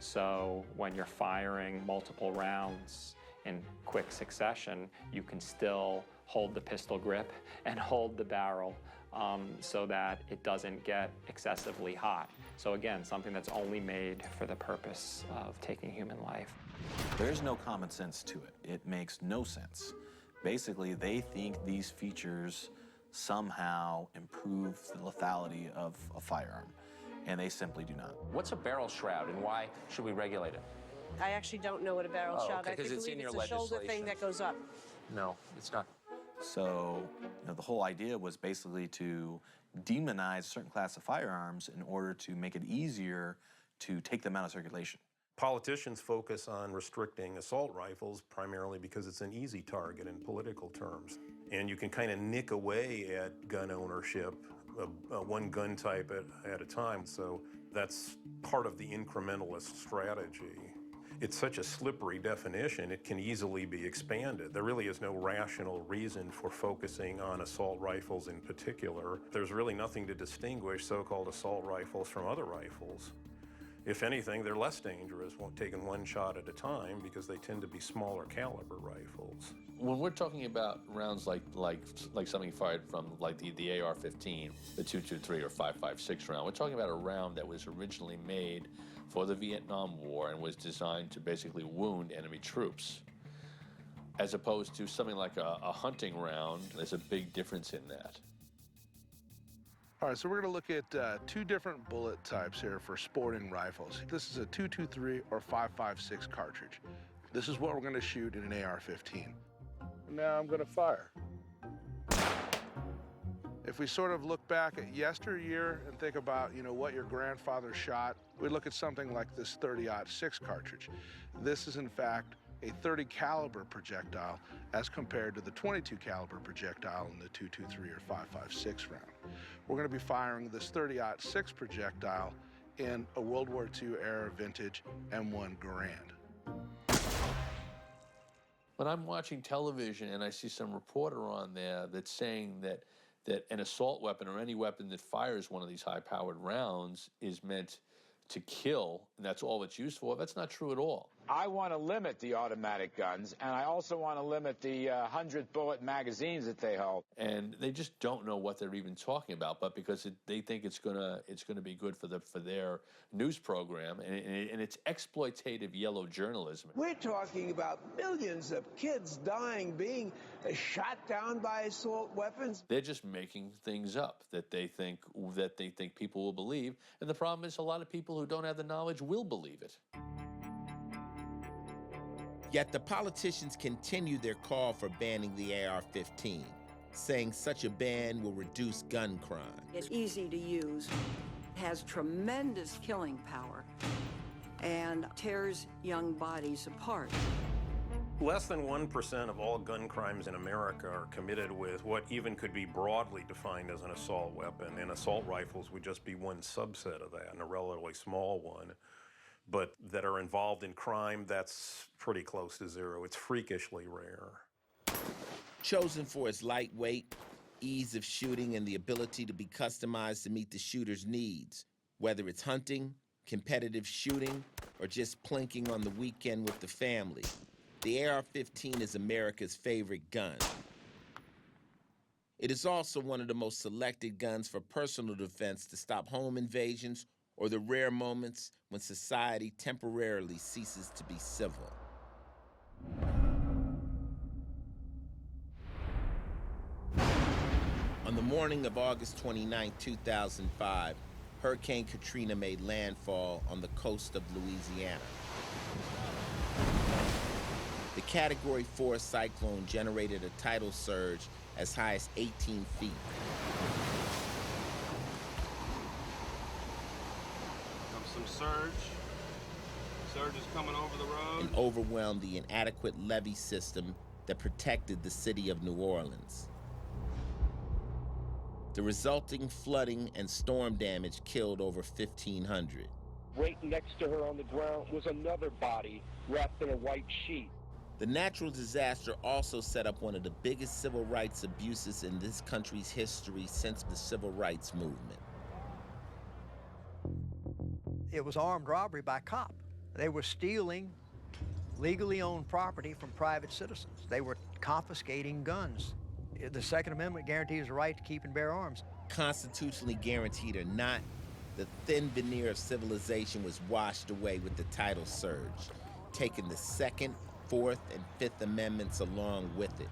S4: So when you're firing multiple rounds in quick succession, you can still hold the pistol grip and hold the barrel so that it doesn't get excessively hot. So again, something that's only made for the purpose of taking human life.
S3: There's no common sense to it. It makes no sense. Basically, they think these features somehow improve the lethality of a firearm, and they simply do not.
S14: What's a barrel shroud, and why should we regulate it?
S18: I actually don't know what a barrel shroud is.
S14: Okay, because it's in your
S18: a shoulder
S14: legislation.
S18: thing that goes up.
S14: No, it's not.
S3: So, the whole idea was basically to demonize certain class of firearms in order to make it easier to take them out of circulation.
S12: Politicians focus on restricting assault rifles primarily because it's an easy target in political terms. And you can kind of nick away at gun ownership, one gun type at a time. So that's part of the incrementalist strategy. It's such a slippery definition, it can easily be expanded. There really is no rational reason for focusing on assault rifles in particular. There's really nothing to distinguish so-called assault rifles from other rifles. If anything, they're less dangerous, taken one shot at a time, because they tend to be smaller caliber rifles.
S1: When we're talking about rounds like something fired from like the AR-15, the .223 or .556 round, we're talking about a round that was originally made for the Vietnam War and was designed to basically wound enemy troops. As opposed to something like a hunting round, there's a big difference in that.
S8: All right, so we're going to look at two different bullet types here for sporting rifles. This is a .223 or .556 cartridge. This is what we're going to shoot in an AR-15. Now I'm going to fire. If we sort of look back at yesteryear and think about, what your grandfather shot, we look at something like this .30-06 cartridge. This is, in fact, a .30 caliber projectile as compared to the .22 caliber projectile in the .223 or .556 round. We're going to be firing this .30-06 projectile in a World War II era vintage M1 Garand.
S1: When I'm watching television and I see some reporter on there that's saying that an assault weapon or any weapon that fires one of these high-powered rounds is meant to kill, and that's all it's used for, that's not true at all.
S9: I want to limit the automatic guns, and I also want to limit the 100-bullet magazines that they hold.
S1: And they just don't know what they're even talking about, but because they think it's gonna be good for their news program, and it's exploitative yellow journalism.
S16: We're talking about millions of kids dying, being shot down by assault weapons.
S1: They're just making things up that they think people will believe, and the problem is a lot of people who don't have the knowledge will believe it.
S2: Yet the politicians continue their call for banning the AR-15, saying such a ban will reduce gun crime.
S6: It's easy to use, has tremendous killing power, and tears young bodies apart.
S12: Less than 1% of all gun crimes in America are committed with what even could be broadly defined as an assault weapon, and assault rifles would just be one subset of that, and a relatively small one. But that are involved in crime, that's pretty close to zero. It's freakishly rare.
S2: Chosen for its lightweight, ease of shooting, and the ability to be customized to meet the shooter's needs, whether it's hunting, competitive shooting, or just plinking on the weekend with the family, the AR-15 is America's favorite gun. It is also one of the most selected guns for personal defense to stop home invasions or the rare moments when society temporarily ceases to be civil. On the morning of August 29, 2005, Hurricane Katrina made landfall on the coast of Louisiana. The Category 4 cyclone generated a tidal surge as high as 18 feet.
S19: Some surge. Surge is coming over the road.
S2: And overwhelmed the inadequate levee system that protected the city of New Orleans. The resulting flooding and storm damage killed over 1,500.
S20: Right next to her on the ground was another body wrapped in a white sheet.
S2: The natural disaster also set up one of the biggest civil rights abuses in this country's history since the Civil Rights Movement.
S21: It was armed robbery by cop. They were stealing legally owned property from private citizens. They were confiscating guns. The Second Amendment guarantees the right to keep and bear arms.
S2: Constitutionally guaranteed or not, the thin veneer of civilization was washed away with the tidal surge, taking the Second, Fourth, and Fifth Amendments along with it.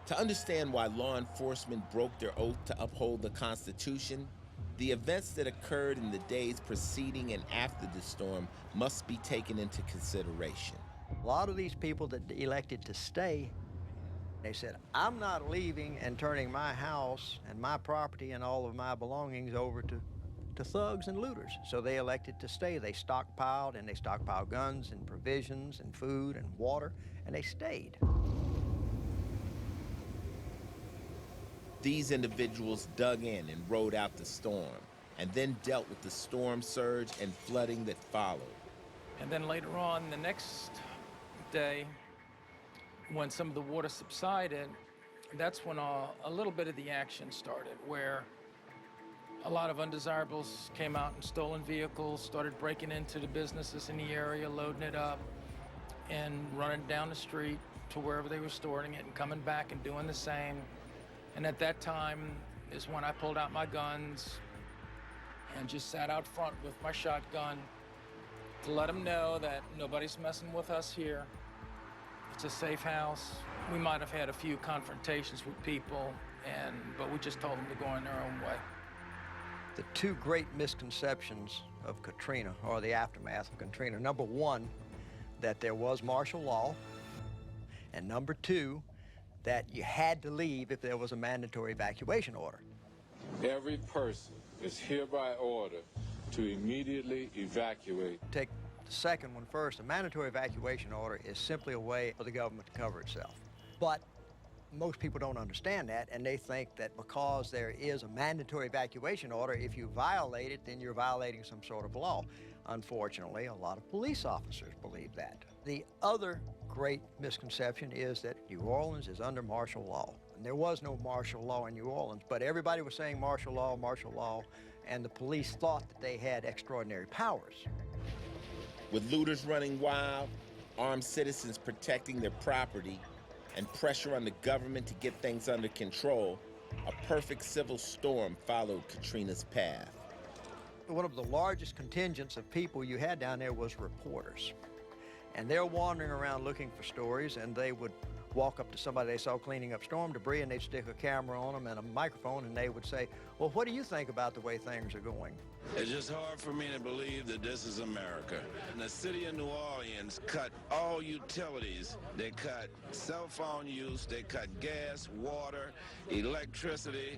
S2: To understand why law enforcement broke their oath to uphold the Constitution, the events that occurred in the days preceding and after the storm must be taken into consideration.
S21: A lot of these people that elected to stay, they said, I'm not leaving and turning my house and my property and all of my belongings over to thugs and looters. So they elected to stay. They stockpiled, and they stockpiled guns and provisions and food and water, and they stayed.
S2: These individuals dug in and rode out the storm, and then dealt with the storm surge and flooding that followed.
S10: And then later on, the next day, when some of the water subsided, that's when a little bit of the action started, where a lot of undesirables came out in stolen vehicles, started breaking into the businesses in the area, loading it up, and running down the street to wherever they were storing it and coming back and doing the same. And at that time is when I pulled out my guns and just sat out front with my shotgun to let them know that nobody's messing with us here. It's a safe house. We might have had a few confrontations with people, but we just told them to go in their own way.
S21: The two great misconceptions of Katrina, or the aftermath of Katrina. Number one, that there was martial law. And number two, that you had to leave if there was a mandatory evacuation order.
S11: Every person is hereby ordered to immediately evacuate.
S21: Take the second one first. A mandatory evacuation order is simply a way for the government to cover itself. But most people don't understand that, and they think that because there is a mandatory evacuation order, if you violate it, then you're violating some sort of law. Unfortunately, a lot of police officers believe that. The other great misconception is that New Orleans is under martial law. And there was no martial law in New Orleans, but everybody was saying martial law, and the police thought that they had extraordinary powers.
S2: With looters running wild, armed citizens protecting their property, and pressure on the government to get things under control, a perfect civil storm followed Katrina's path.
S21: One of the largest contingents of people you had down there was reporters. And they're wandering around looking for stories, and they would walk up to somebody they saw cleaning up storm debris, and they'd stick a camera on them and a microphone, and they would say, well, what do you think about the way things are going?
S29: It's just hard for me to believe that this is America. And the city of New Orleans cut all utilities. They cut cell phone use, they cut gas, water, electricity.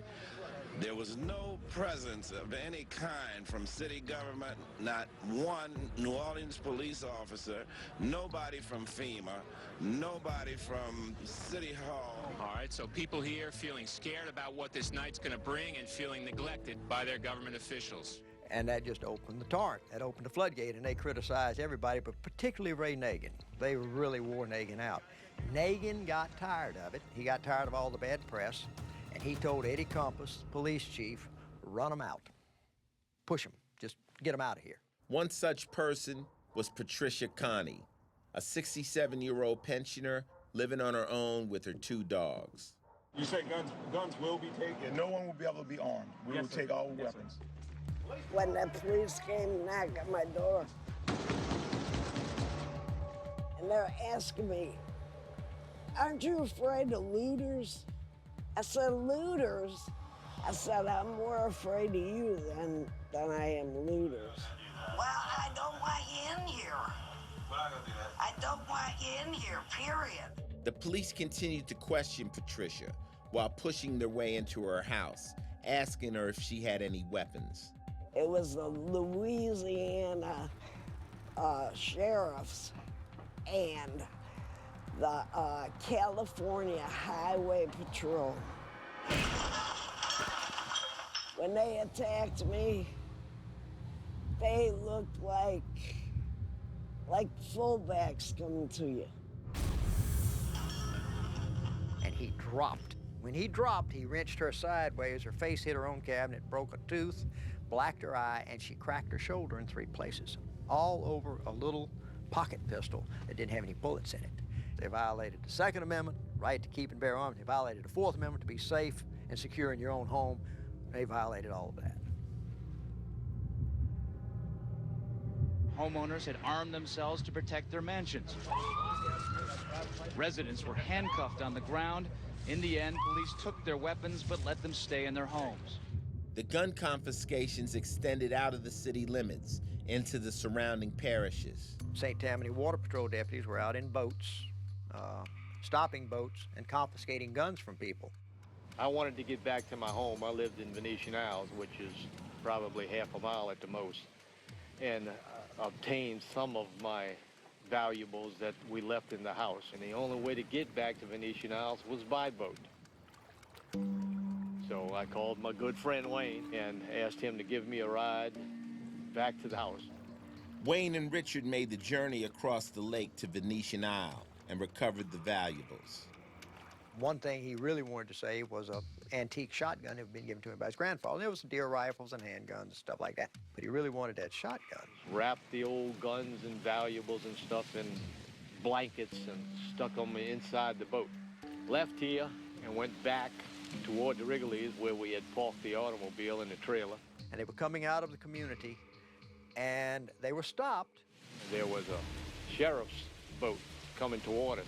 S29: There was no presence of any kind from city government, not one New Orleans police officer, nobody from FEMA, nobody from City Hall.
S13: All right, so people here feeling scared about what this night's going to bring and feeling neglected by their government officials.
S21: And that just opened the torrent. That opened the floodgate, and they criticized everybody, but particularly Ray Nagin. They really wore Nagin out. Nagin got tired of it. He got tired of all the bad press, and he told Eddie Compass, police chief, run them out. Push them. Just get them out of here.
S2: One such person was Patricia Connie, a 67-year-old pensioner living on her own with her two dogs.
S23: You say guns will be taken? No one will be able to be armed. We will take all weapons.
S24: When the police came and knocked at my door, and they're asking me, aren't you afraid of looters? I said, looters? I said, I'm more afraid of you than I am looters.
S25: Well, I don't want you in here. I don't want you in here, period.
S2: The police continued to question Patricia while pushing their way into her house, asking her if she had any weapons.
S24: It was the Louisiana sheriffs and the California Highway Patrol. When they attacked me, they looked like fullbacks coming to you.
S21: And he dropped. When he dropped, he wrenched her sideways. Her face hit her own cabinet, broke a tooth, blacked her eye, and she cracked her shoulder in 3 places, all over a little pocket pistol that didn't have any bullets in it. They violated the Second Amendment, right to keep and bear arms. They violated the Fourth Amendment, to be safe and secure in your own home. They violated all of that.
S26: Homeowners had armed themselves to protect their mansions. Residents were handcuffed on the ground. In the end, police took their weapons but let them stay in their homes.
S2: The gun confiscations extended out of the city limits into the surrounding parishes.
S21: St. Tammany Water Patrol deputies were out in boats, stopping boats and confiscating guns from people.
S27: I wanted to get back to my home. I lived in Venetian Isles, which is probably half a mile at the most, and obtained some of my valuables that we left in the house. And the only way to get back to Venetian Isles was by boat. So I called my good friend Wayne and asked him to give me a ride back to the house.
S2: Wayne and Richard made the journey across the lake to Venetian Isle and recovered the valuables.
S21: One thing he really wanted to save was an antique shotgun that had been given to him by his grandfather. There was deer rifles and handguns and stuff like that, but he really wanted that shotgun.
S27: Wrapped the old guns and valuables and stuff in blankets and stuck them inside the boat. Left here and went back toward the Wrigley's where we had parked the automobile and the trailer.
S21: And they were coming out of the community, and they were stopped.
S27: There was a sheriff's boat coming toward us.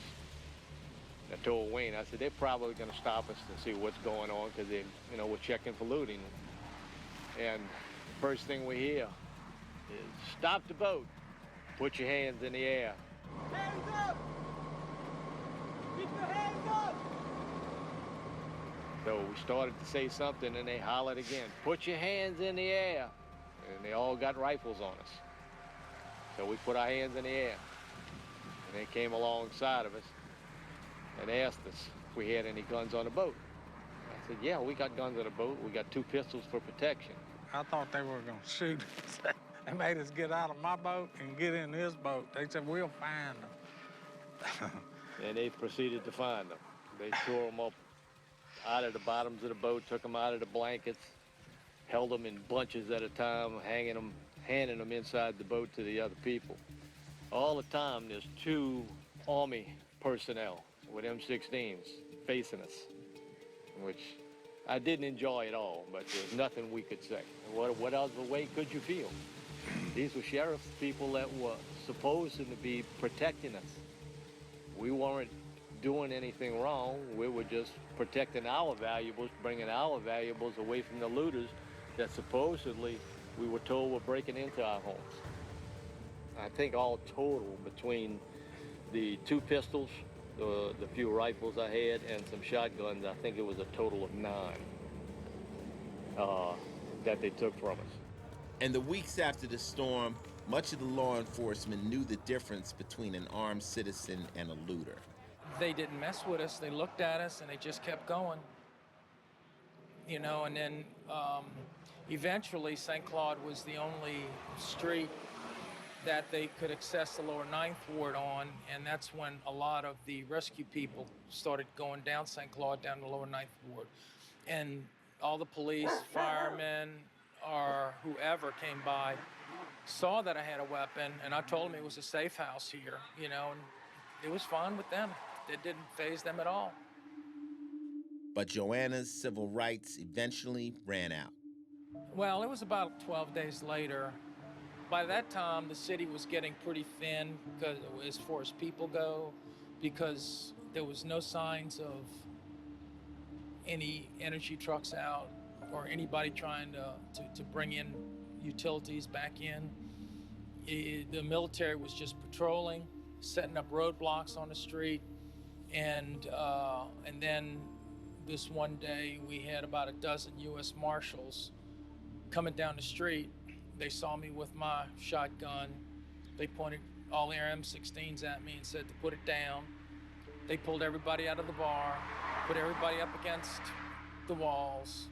S27: I told Wayne, I said, they're probably going to stop us and see what's going on because they, we're checking for looting. And first thing we hear is, stop the boat. Put your hands in the air.
S4: Hands up! Get your hands up!
S27: So we started to say something and they hollered again, put your hands in the air. And they all got rifles on us. So we put our hands in the air. And they came alongside of us and asked us if we had any guns on the boat. I said, yeah, we got guns on the boat. We got 2 pistols for protection.
S5: I thought they were going to shoot us. They made us get out of my boat and get in his boat. They said, we'll find them.
S27: And they proceeded to find them. They tore them up out of the bottoms of the boat, took them out of the blankets, held them in bunches at a time, handing them inside the boat to the other people. All the time, there's 2 Army personnel with M16s facing us, which I didn't enjoy at all, but there's nothing we could say. What other way could you feel? These were sheriff's people that were supposed to be protecting us. We weren't doing anything wrong. We were just protecting our valuables, bringing our valuables away from the looters that supposedly we were told were breaking into our homes. I think all total between the 2 pistols, the few rifles I had, and some shotguns, I think it was a total of 9 that they took from us.
S2: And the weeks after the storm, much of the law enforcement knew the difference between an armed citizen and a looter.
S10: They didn't mess with us. They looked at us and they just kept going. And then eventually St. Claude was the only street that they could access the lower 9th Ward on, and that's when a lot of the rescue people started going down St. Claude, down the lower 9th Ward. And all the police, firemen, or whoever came by saw that I had a weapon, and I told them it was a safe house here, and it was fine with them. It didn't faze them at all.
S2: But Joanna's civil rights eventually ran out.
S10: Well, it was about 12 days later. By that time, the city was getting pretty thin as far as people go, because there was no signs of any energy trucks out or anybody trying to bring in utilities back in. The military was just patrolling, setting up roadblocks on the street, and then this one day we had about a dozen U.S. Marshals coming down the street. They saw me with my shotgun. They pointed all their M16s at me and said to put it down. They pulled everybody out of the bar, put everybody up against the walls,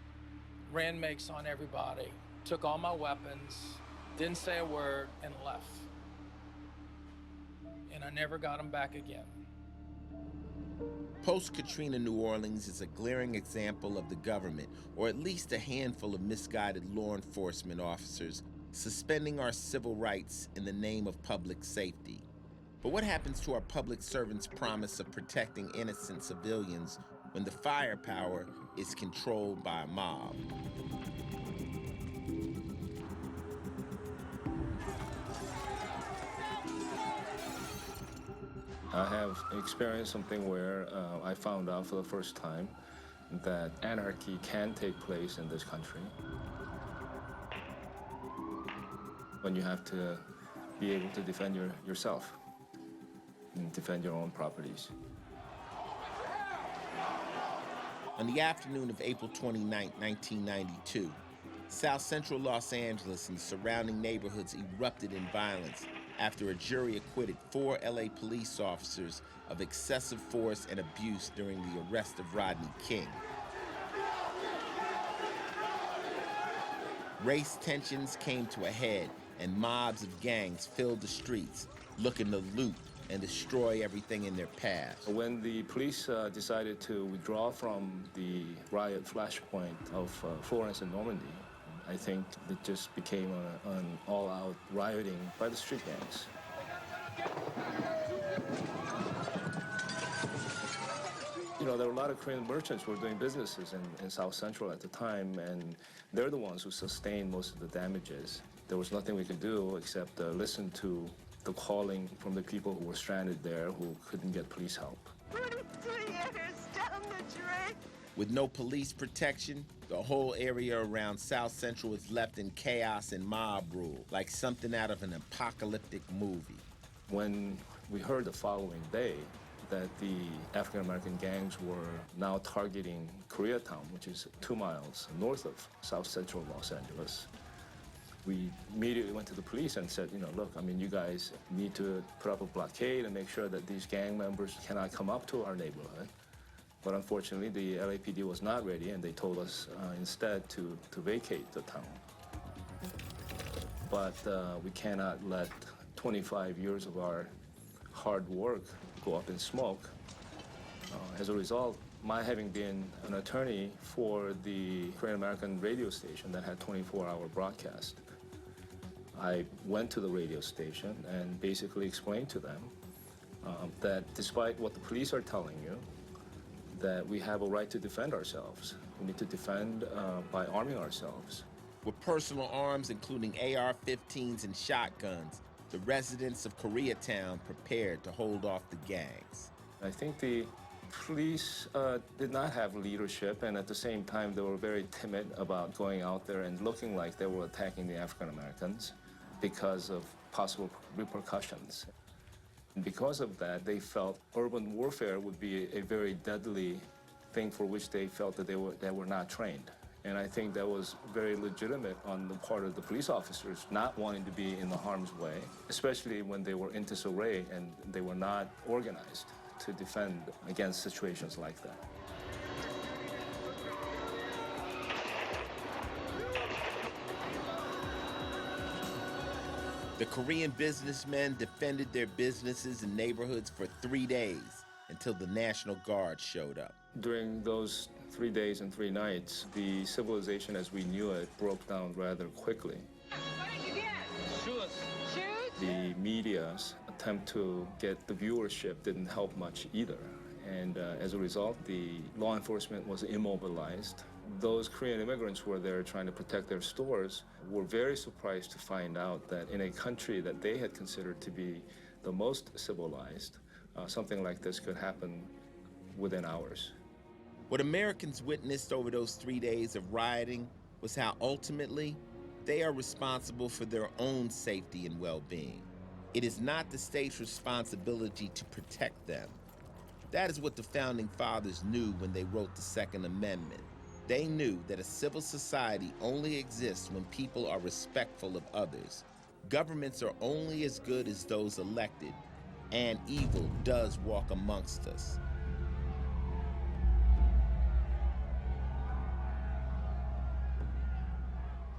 S10: ran makes on everybody, took all my weapons, didn't say a word, and left. And I never got them back again.
S2: Post-Katrina New Orleans is a glaring example of the government, or at least a handful of misguided law enforcement officers, suspending our civil rights in the name of public safety. But what happens to our public servants' promise of protecting innocent civilians when the firepower is controlled by a mob?
S7: I have experienced something where I found out for the first time that anarchy can take place in this country. When you have to be able to defend yourself and defend your own properties.
S2: On the afternoon of April 29, 1992, South Central Los Angeles and surrounding neighborhoods erupted in violence after a jury acquitted 4 LA police officers of excessive force and abuse during the arrest of Rodney King. Race tensions came to a head and mobs of gangs filled the streets, looking to loot and destroy everything in their path.
S7: When the police decided to withdraw from the riot flashpoint of Florence and Normandy, I think it just became an all-out rioting by the street gangs. You know, there were a lot of Korean merchants who were doing businesses in South Central at the time, and they're the ones who sustained most of the damages. There was nothing we could do except listen to the calling from the people who were stranded there who couldn't get police help.
S4: 43 years down the drain.
S2: With no police protection, the whole area around South Central was left in chaos and mob rule, like something out of an apocalyptic movie.
S7: When we heard the following day that the African-American gangs were now targeting Koreatown, which is 2 miles north of South Central Los Angeles, we immediately went to the police and said, you know, look, I mean, you guys need to put up a blockade and make sure that these gang members cannot come up to our neighborhood. But unfortunately, the LAPD was not ready, and they told us instead to vacate the town. But we cannot let 25 years of our hard work go up in smoke. As a result, my having been an attorney for the Korean American radio station that had 24-hour broadcast, I went to the radio station and basically explained to them that despite what the police are telling you, that we have a right to defend ourselves. We need to defend by arming ourselves.
S2: With personal arms, including AR-15s and shotguns, the residents of Koreatown prepared to hold off the gangs.
S7: I think the police did not have leadership, and at the same time, they were very timid about going out there and looking like they were attacking the African Americans because of possible repercussions. And because of that, they felt urban warfare would be a very deadly thing for which they felt that they were not trained. And I think that was very legitimate on the part of the police officers, not wanting to be in the harm's way, especially when they were in disarray and they were not organized to defend against situations like that.
S2: The Korean businessmen defended their businesses and neighborhoods for 3 days until the National Guard showed up.
S7: During those 3 days and 3 nights, the civilization as we knew it broke down rather quickly.
S4: What did you get? Shoes. Shoes?
S7: The media's attempt to get the viewership didn't help much either. And as a result, the law enforcement was immobilized. Those Korean immigrants who were there trying to protect their stores were very surprised to find out that in a country that they had considered to be the most civilized, something like this could happen within hours.
S2: What Americans witnessed over those 3 days of rioting was how ultimately they are responsible for their own safety and well-being. It is not the state's responsibility to protect them. That is what the Founding Fathers knew when they wrote the Second Amendment. They knew that a civil society only exists when people are respectful of others. Governments are only as good as those elected, and evil does walk amongst us.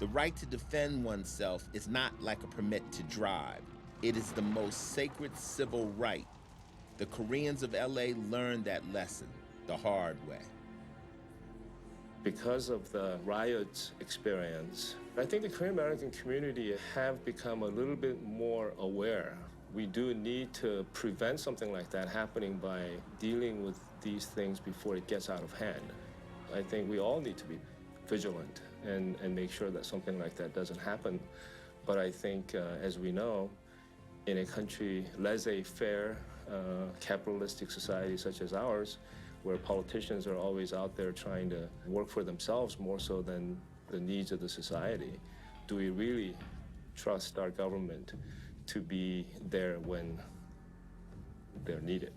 S2: The right to defend oneself is not like a permit to drive. It is the most sacred civil right. The Koreans of LA learned that lesson the hard way.
S7: Because of the riots experience, I think the Korean American community have become a little bit more aware. We do need to prevent something like that happening by dealing with these things before it gets out of hand. I think we all need to be vigilant and make sure that something like that doesn't happen. But I think, as we know, in a country laissez-faire, capitalistic society such as ours, where politicians are always out there trying to work for themselves more so than the needs of the society, do we really trust our government to be there when they're needed?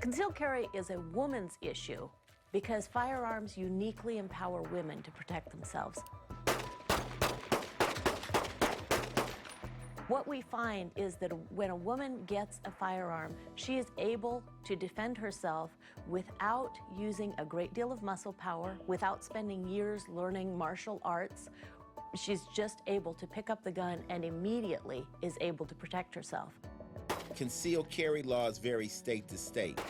S3: Concealed carry is a woman's issue because firearms uniquely empower women to protect themselves. What we find is that when a woman gets a firearm, she is able to defend herself without using a great deal of muscle power, without spending years learning martial arts. She's just able to pick up the gun and immediately is able to protect herself.
S2: Concealed carry laws vary state to state.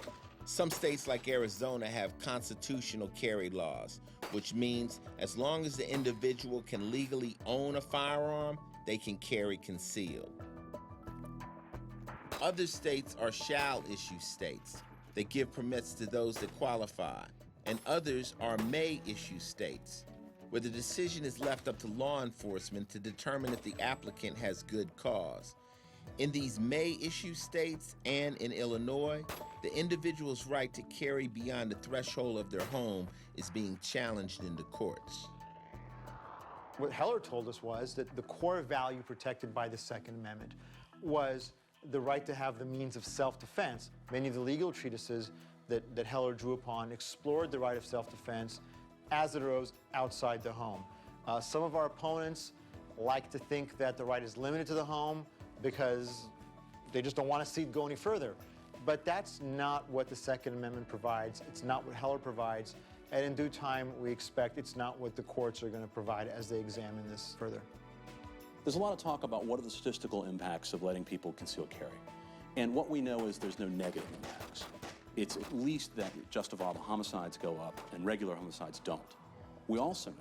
S2: Some states like Arizona have constitutional carry laws, which means as long as the individual can legally own a firearm, they can carry concealed. Other states are shall issue states. They give permits to those that qualify. And others are may issue states, where the decision is left up to law enforcement to determine if the applicant has good cause. In these may issue states and in Illinois, the individual's right to carry beyond the threshold of their home is being challenged in the courts.
S8: What Heller told us was that the core value protected by the Second Amendment was the right to have the means of self-defense. Many of the legal treatises that Heller drew upon explored the right of self-defense as it arose outside the home. Some of our opponents like to think that the right is limited to the home because they just don't want to see it go any further. But that's not what the Second Amendment provides. It's not what Heller provides. And in due time, we expect it's not what the courts are going to provide as they examine this further.
S9: There's a lot of talk about what are the statistical impacts of letting people conceal carry. And what we know is there's no negative impacts. It's at least that justifiable homicides go up and regular homicides don't. We also know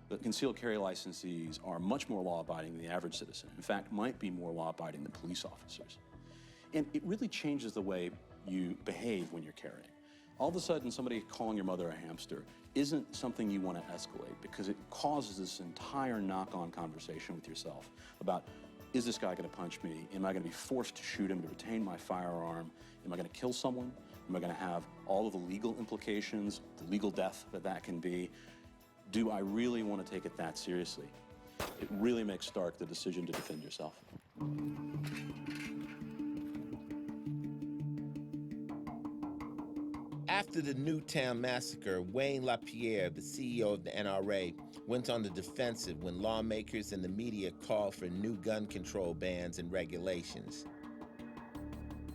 S9: that concealed carry licensees are much more law-abiding than the average citizen. In fact, might be more law-abiding than police officers. And it really changes the way you behave when you're carrying. All of a sudden, somebody calling your mother a hamster isn't something you want to escalate because it causes this entire knock-on conversation with yourself about, is this guy going to punch me? Am I going to be forced to shoot him to retain my firearm? Am I going to kill someone? Am I going to have all of the legal implications, the legal death that can be? Do I really want to take it that seriously? It really makes stark the decision to defend yourself.
S2: After the Newtown massacre, Wayne LaPierre, the CEO of the NRA, went on the defensive when lawmakers and the media called for new gun control bans and regulations.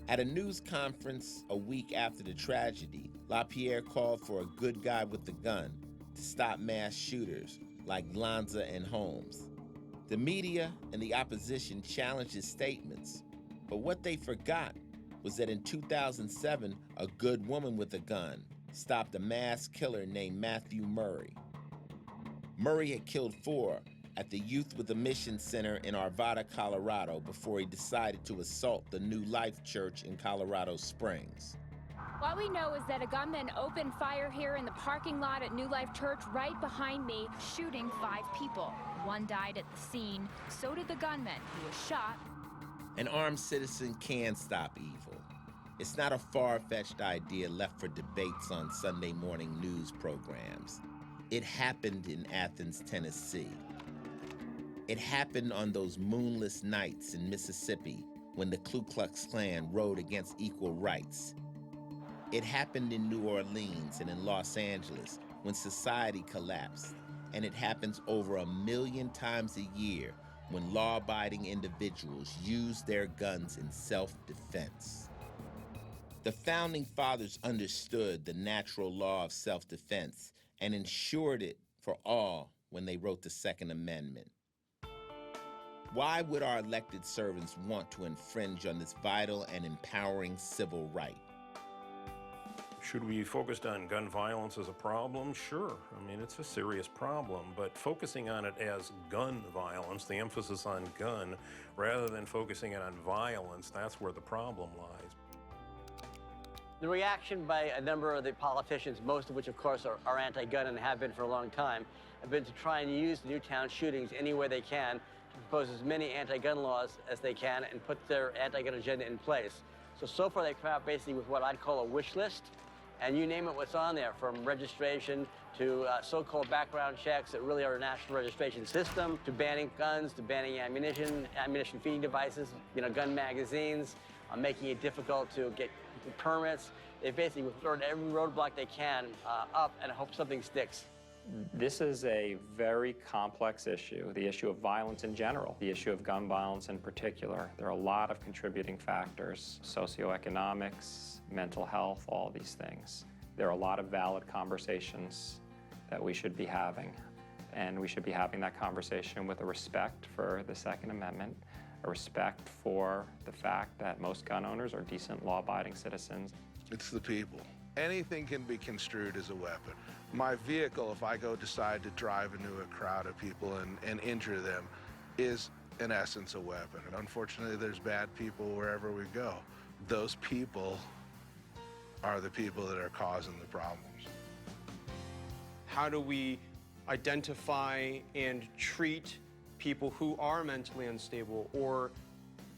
S2: At a news conference a week after the tragedy, LaPierre called for a good guy with the gun to stop mass shooters like Lanza and Holmes. The media and the opposition challenged his statements, but what they forgot was that in 2007, a good woman with a gun stopped a mass killer named Matthew Murray. Murray had killed 4 at the Youth with a Mission Center in Arvada, Colorado, before he decided to assault the New Life Church in Colorado Springs.
S14: All we know is that a gunman opened fire here in the parking lot at New Life Church right behind me, shooting 5 people. 1 died at the scene. So did the gunman, who was shot.
S2: An armed citizen can stop evil. It's not a far-fetched idea left for debates on Sunday morning news programs. It happened in Athens, Tennessee. It happened on those moonless nights in Mississippi when the Ku Klux Klan rode against equal rights. It happened in New Orleans and in Los Angeles when society collapsed. And it happens over 1 million times a year when law-abiding individuals use their guns in self-defense. The Founding Fathers understood the natural law of self-defense and ensured it for all when they wrote the Second Amendment. Why would our elected servants want to infringe on this vital and empowering civil right?
S12: Should we be focused on gun violence as a problem? Sure. I mean, it's a serious problem, but focusing on it as gun violence, the emphasis on gun, rather than focusing it on violence, that's where the problem lies.
S15: The reaction by a number of the politicians, most of which, of course, are anti-gun and have been for a long time, have been to try and use the Newtown shootings any way they can to propose as many anti-gun laws as they can and put their anti-gun agenda in place. So far they've come out basically with what I'd call a wish list, and you name it what's on there, from registration to so-called background checks that really are a national registration system, to banning guns, to banning ammunition feeding devices, gun magazines, making it difficult to get permits. They basically thrown every roadblock they can up and hope something sticks.
S1: This is a very complex issue, the issue of violence in general, the issue of gun violence in particular. There are a lot of contributing factors, socioeconomics, mental health, all these things. There are a lot of valid conversations that we should be having, and we should be having that conversation with a respect for the Second Amendment, a respect for the fact that most gun owners are decent, law-abiding citizens.
S6: It's the people. Anything can be construed as a weapon. My vehicle, if I decide to drive into a crowd of people and injure them, is in essence a weapon. And unfortunately, there's bad people wherever we go. Those people are the people that are causing the problems.
S16: How do we identify and treat people who are mentally unstable or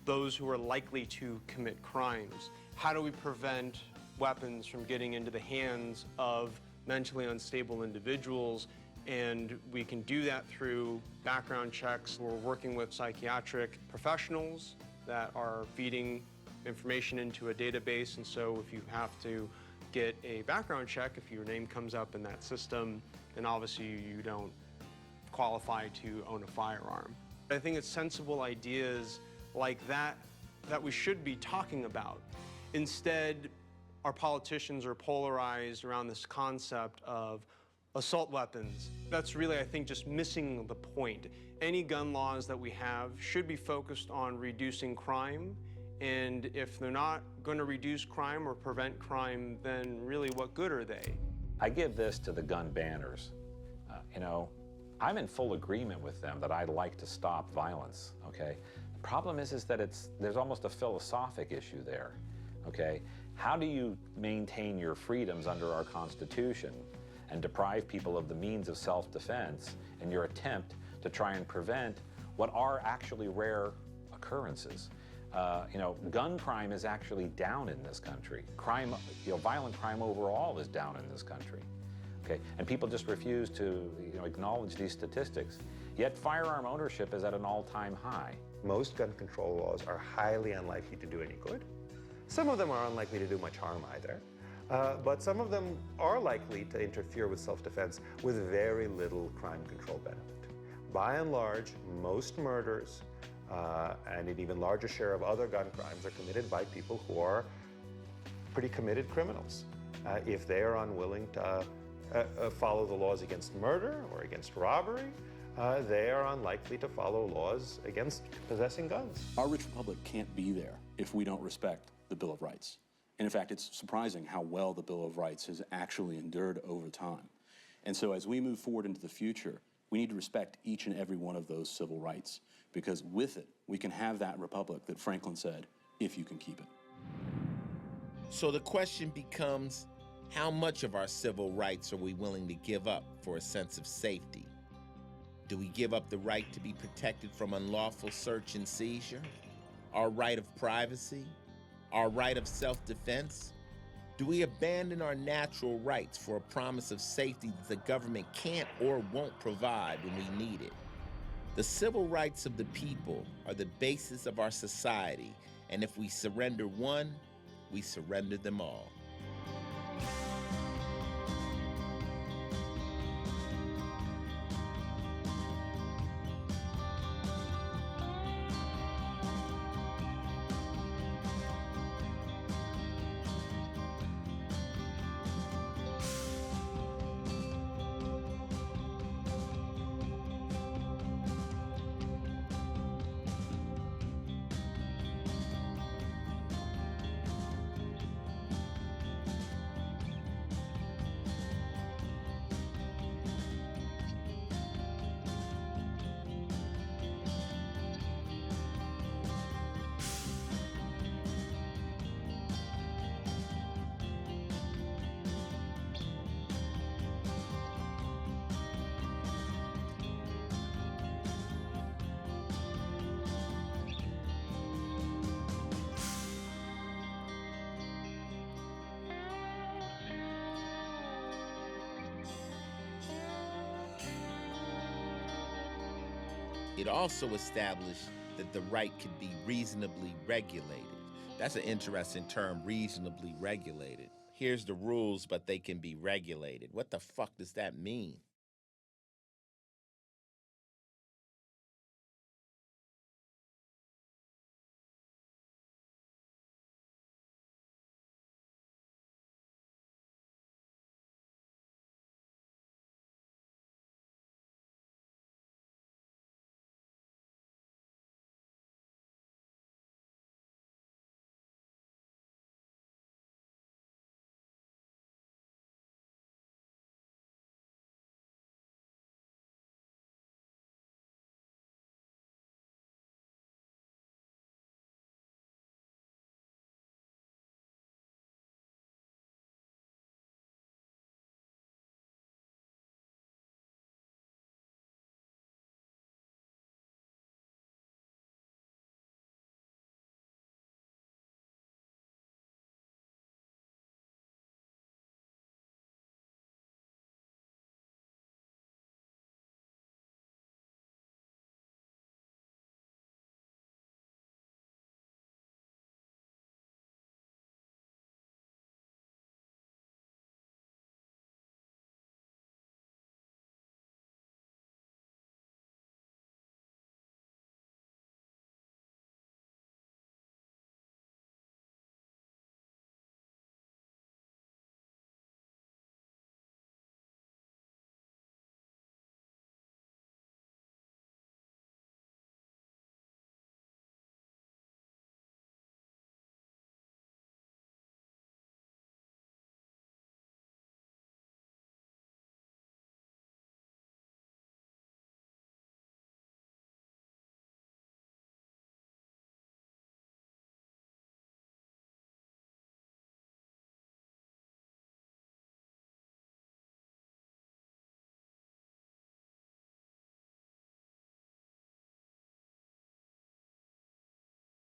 S16: those who are likely to commit crimes? How do we prevent weapons from getting into the hands of mentally unstable individuals? And we can do that through background checks. We're working with psychiatric professionals that are feeding information into a database, and so if you have to get a background check, if your name comes up in that system, then obviously you don't qualify to own a firearm. I think it's sensible ideas like that that we should be talking about. Instead, our politicians are polarized around this concept of assault weapons. That's really, I think, just missing the point. Any gun laws that we have should be focused on reducing crime, and if they're not going to reduce crime or prevent crime, then really what good are they?
S17: I give this to the gun banners. You know, I'm in full agreement with them that I'd like to stop violence, okay? The problem is that there's almost a philosophic issue there, okay? How do you maintain your freedoms under our Constitution and deprive people of the means of self-defense in your attempt to try and prevent what are actually rare occurrences? You know, gun crime is actually down in this country. Crime, you know, violent crime overall is down in this country. Okay, and people just refuse to, you know, acknowledge these statistics. Yet firearm ownership is at an all-time high.
S18: Most gun control laws are highly unlikely to do any good. Some of them are unlikely to do much harm either, but some of them are likely to interfere with self-defense with very little crime control benefit. By and large, most murders and an even larger share of other gun crimes are committed by people who are pretty committed criminals. If they are unwilling to follow the laws against murder or against robbery, they are unlikely to follow laws against possessing guns.
S9: Our rich republic can't be there if we don't respect the Bill of Rights. And in fact, it's surprising how well the Bill of Rights has actually endured over time. And so as we move forward into the future, we need to respect each and every one of those civil rights, because with it, we can have that republic that Franklin said, if you can keep it.
S2: So the question becomes, how much of our civil rights are we willing to give up for a sense of safety? Do we give up the right to be protected from unlawful search and seizure? Our right of privacy? Our right of self-defense? Do we abandon our natural rights for a promise of safety that the government can't or won't provide when we need it? The civil rights of the people are the basis of our society, and if we surrender one, we surrender them all. It also established that the right could be reasonably regulated. That's an interesting term, reasonably regulated. Here's the rules, but they can be regulated. What the fuck does that mean?